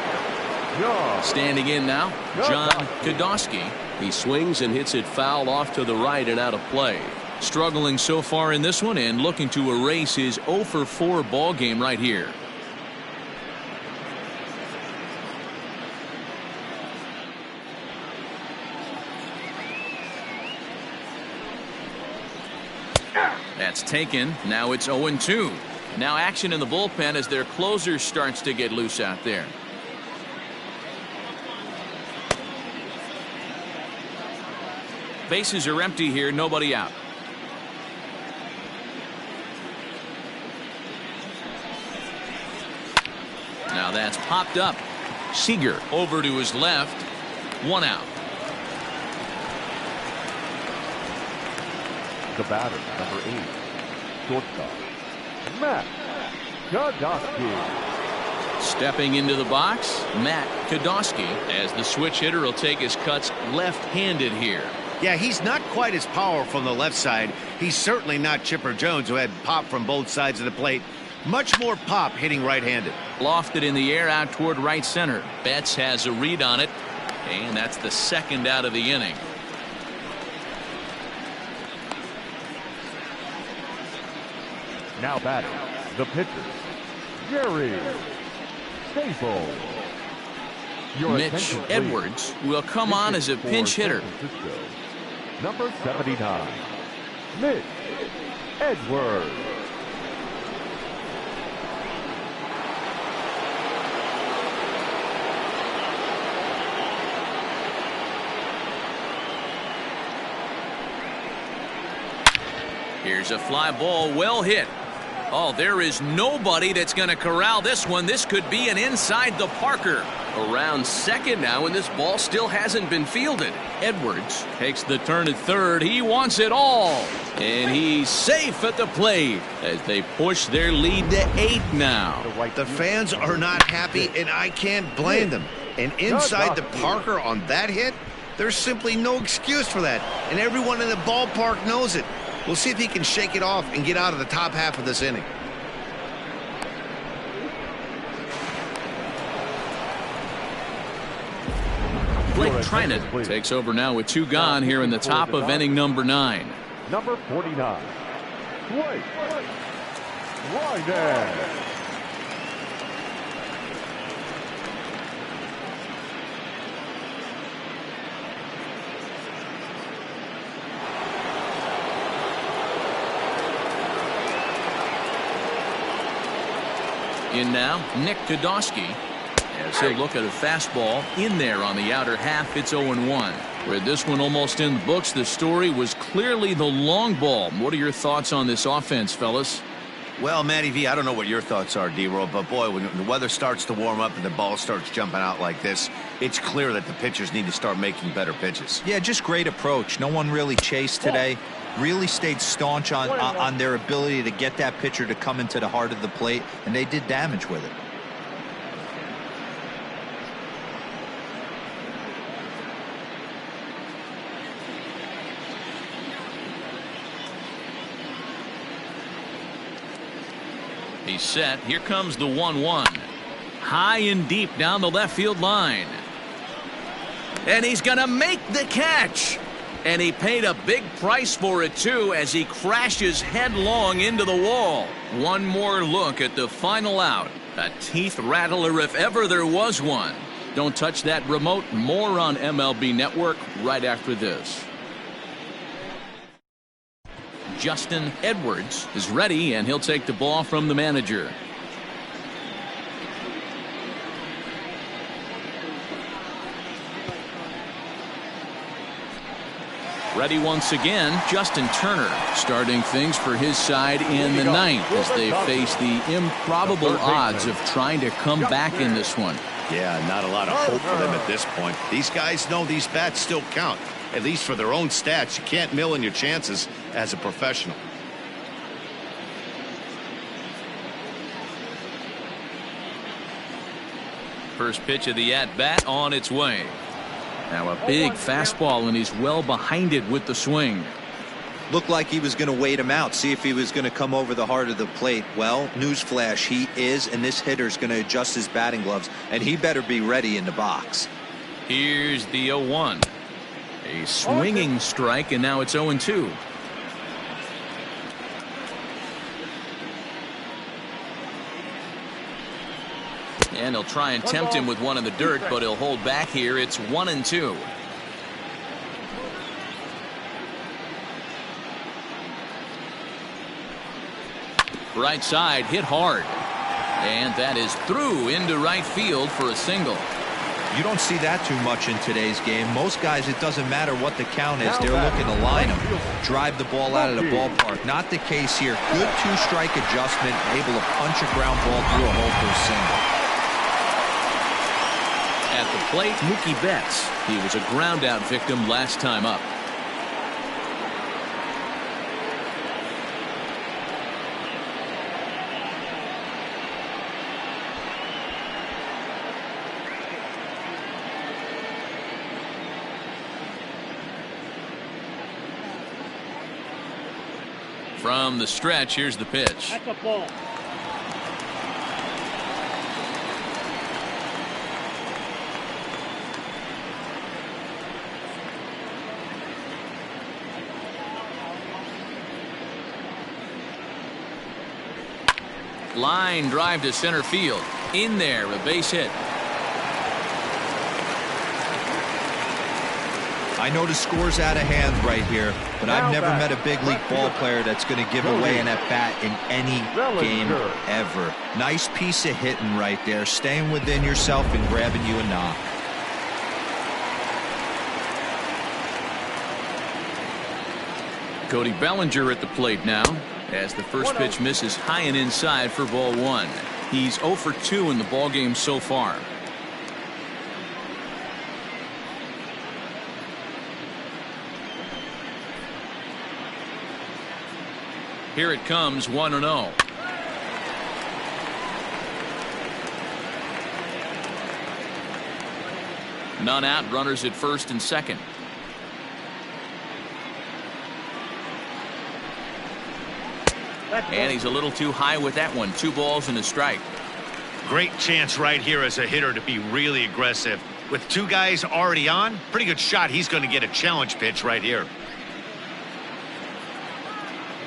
Standing in now, John Kodosky.
He swings and hits it foul off to the right and out of play.
Struggling so far in this one and looking to erase his 0 for 4 ball game right here. That's taken. Now it's 0-2. Now action in the bullpen as their closer starts to get loose out there. Bases are empty here, nobody out. Now that's popped up. Seager over to his left. 1 out.
the batter, number 8, shortstop, Matt Kodosky.
Stepping into the box, Matt Kodosky, as the switch hitter will take his cuts left-handed here.
Yeah, he's not quite as powerful on the left side. He's certainly not Chipper Jones, who had pop from both sides of the plate. Much more pop hitting right-handed.
Lofted in the air out toward right center. Betts has a read on it, and that's the second out of the inning.
Now batting, the pitcher, Jerry Staples.
Mitch Edwards will come on as a pinch hitter.
Number 79, Mitch Edwards.
Here's a fly ball, well hit. Oh, there is nobody that's going to corral this one. This could be an inside the Parker. Around second now, and this ball still hasn't been fielded. Edwards takes the turn at third. He wants it all. And he's safe at the plate as they push their lead to 8 now.
The fans are not happy, and I can't blame them. And inside the Parker on that hit, there's simply no excuse for that. And everyone in the ballpark knows it. We'll see if he can shake it off and get out of the top half of this inning.
Blake Trinan takes over now with 2 gone here in the top of inning number 9.
Number 49, Blake Trinan.
In now, Nick Kodosky, as he'll look at a fastball in there on the outer half. It's 0-1. With this one almost in the books, the story was clearly the long ball. What are your thoughts on this offense, fellas?
Well, Matty V, I don't know what your thoughts are, D-Roll, but boy, when the weather starts to warm up and the ball starts jumping out like this, it's clear that the pitchers need to start making better pitches.
Yeah, just great approach. No one really chased today. Really stayed staunch on their ability to get that pitcher to come into the heart of the plate, and they did damage with it.
He's set. Here comes the 1-1. High and deep down the left field line. And he's going to make the catch. And he paid a big price for it, too, as he crashes headlong into the wall. One more look at the final out. A teeth rattler if ever there was one. Don't touch that remote. More on MLB Network right after this. Justin Edwards is ready, and he'll take the ball from the manager. Ready once again, Justin Turner starting things for his side in the ninth as they face the improbable odds of trying to come back in this one.
Yeah, not a lot of hope for them at this point. These guys know these bats still count, at least for their own stats. You can't mill in your chances as a professional.
First pitch of the at-bat on its way. Now a big fastball, and he's well behind it with the swing.
Looked like he was going to wait him out, see if he was going to come over the heart of the plate. Well, newsflash, he is, and this hitter's going to adjust his batting gloves, and he better be ready in the box.
Here's the 0-1. A swinging strike, and now it's 0-2. And he'll try and tempt him with one in the dirt, but he'll hold back here. It's 1-2. Right side hit hard. And that is through into right field for a single.
You don't see that too much in today's game. Most guys, it doesn't matter what the count is. They're looking to line them, drive the ball out of the ballpark. Not the case here. Good two-strike adjustment, able to punch a ground ball through a hole for a single.
At the plate, Mookie Betts. He was a ground-out victim last time up. From the stretch, here's the pitch.
That's a ball.
Line drive to center field. In there, a base hit.
I know the score's out of hand right here, but I've never met a big league ball player that's going to give away an at-bat in any game ever. Nice piece of hitting right there, staying within yourself and grabbing you a knock.
Cody Bellinger at the plate now, as the first pitch misses high and inside for ball one. He's 0 for 2 in the ballgame so far. Here it comes, 1-0. None out, runners at first and second. And he's a little too high with that one. 2 balls and a strike.
Great chance right here as a hitter to be really aggressive. With 2 guys already on, pretty good shot he's going to get a challenge pitch right here.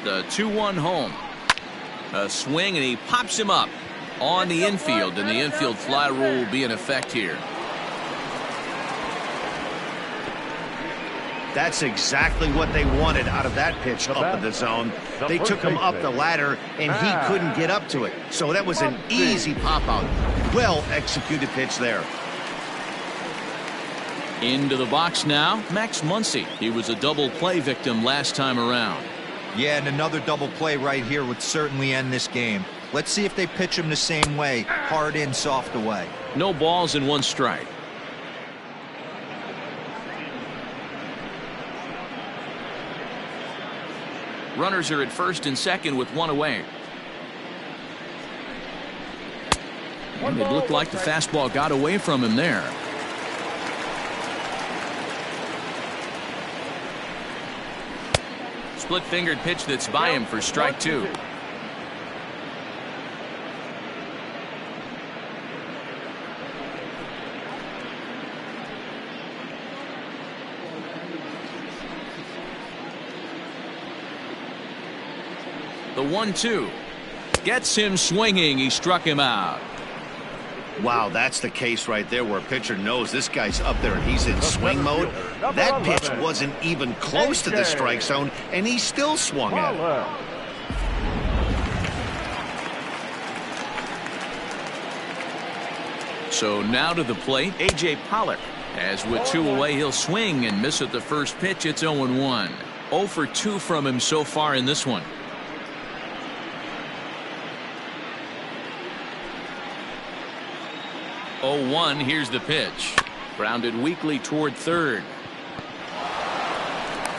The 2-1 home. A swing, and he pops him up on the infield, and the infield fly rule will be in effect here.
That's exactly what they wanted out of that pitch up in the zone. They took him up the ladder, and he couldn't get up to it. So that was an easy pop-out. Well-executed pitch there.
Into the box now, Max Muncy. He was a double play victim last time around.
Yeah, and another double play right here would certainly end this game. Let's see if they pitch him the same way, hard in, soft away.
No balls and 1 strike. Runners are at first and second with 1 away. And it looked like the fastball got away from him there. Split-fingered pitch that's by him for strike 2. The 1-2 gets him swinging. He struck him out.
Wow, that's the case right there where a pitcher knows this guy's up there and he's in swing mode. That pitch wasn't even close to the strike zone, and he still swung at it.
So now to the plate, A.J. Pollock. As with 2 away, he'll swing and miss at the first pitch. It's 0-1. 0 for 2 from him so far in this one. 0-1. Here's the pitch. Grounded weakly toward third.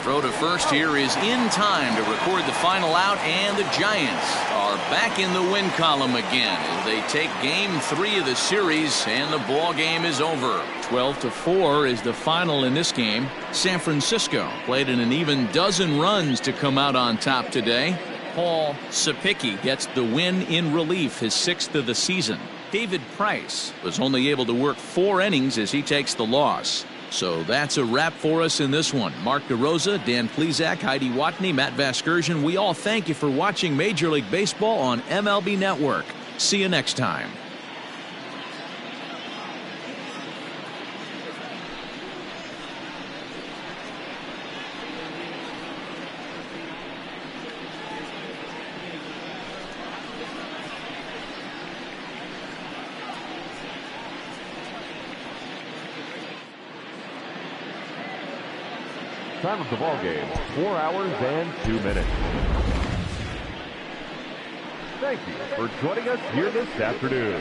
Throw to first here is in time to record the final out, and the Giants are back in the win column again as they take game 3 of the series, and the ball game is over. 12-4 is the final in this game. San Francisco played in an even dozen runs to come out on top today. Paul Sapicki gets the win in relief, his 6th of the season. David Price was only able to work 4 innings as he takes the loss. So that's a wrap for us in this one. Mark DeRosa, Dan Plesac, Heidi Watney, Matt Vasgersian, we all thank you for watching Major League Baseball on MLB Network. See you next time.
Time of the ball game, 4 hours and 2 minutes. Thank you for joining us here this afternoon.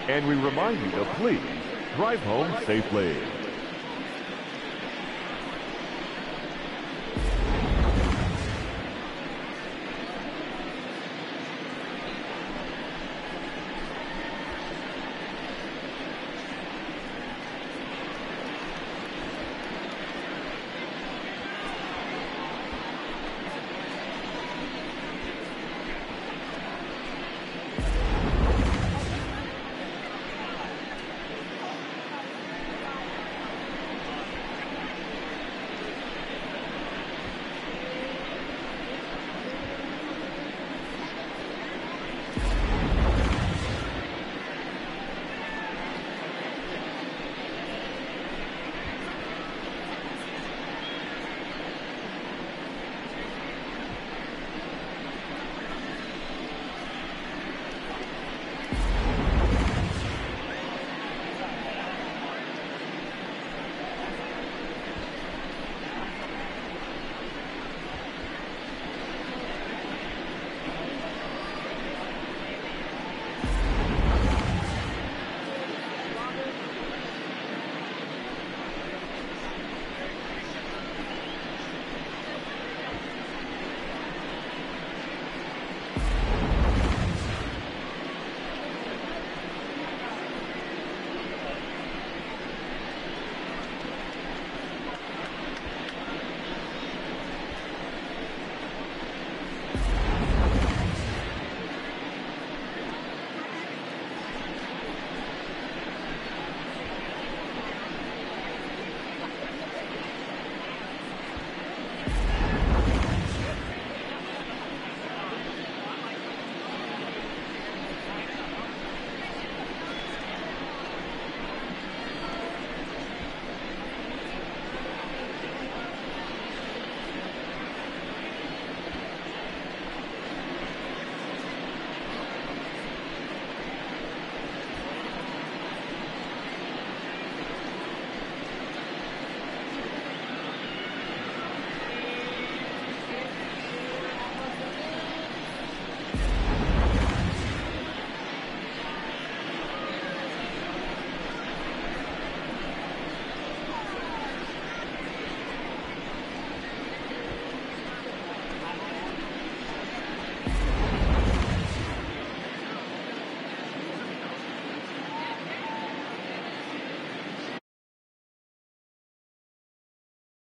And we remind you to please drive home safely.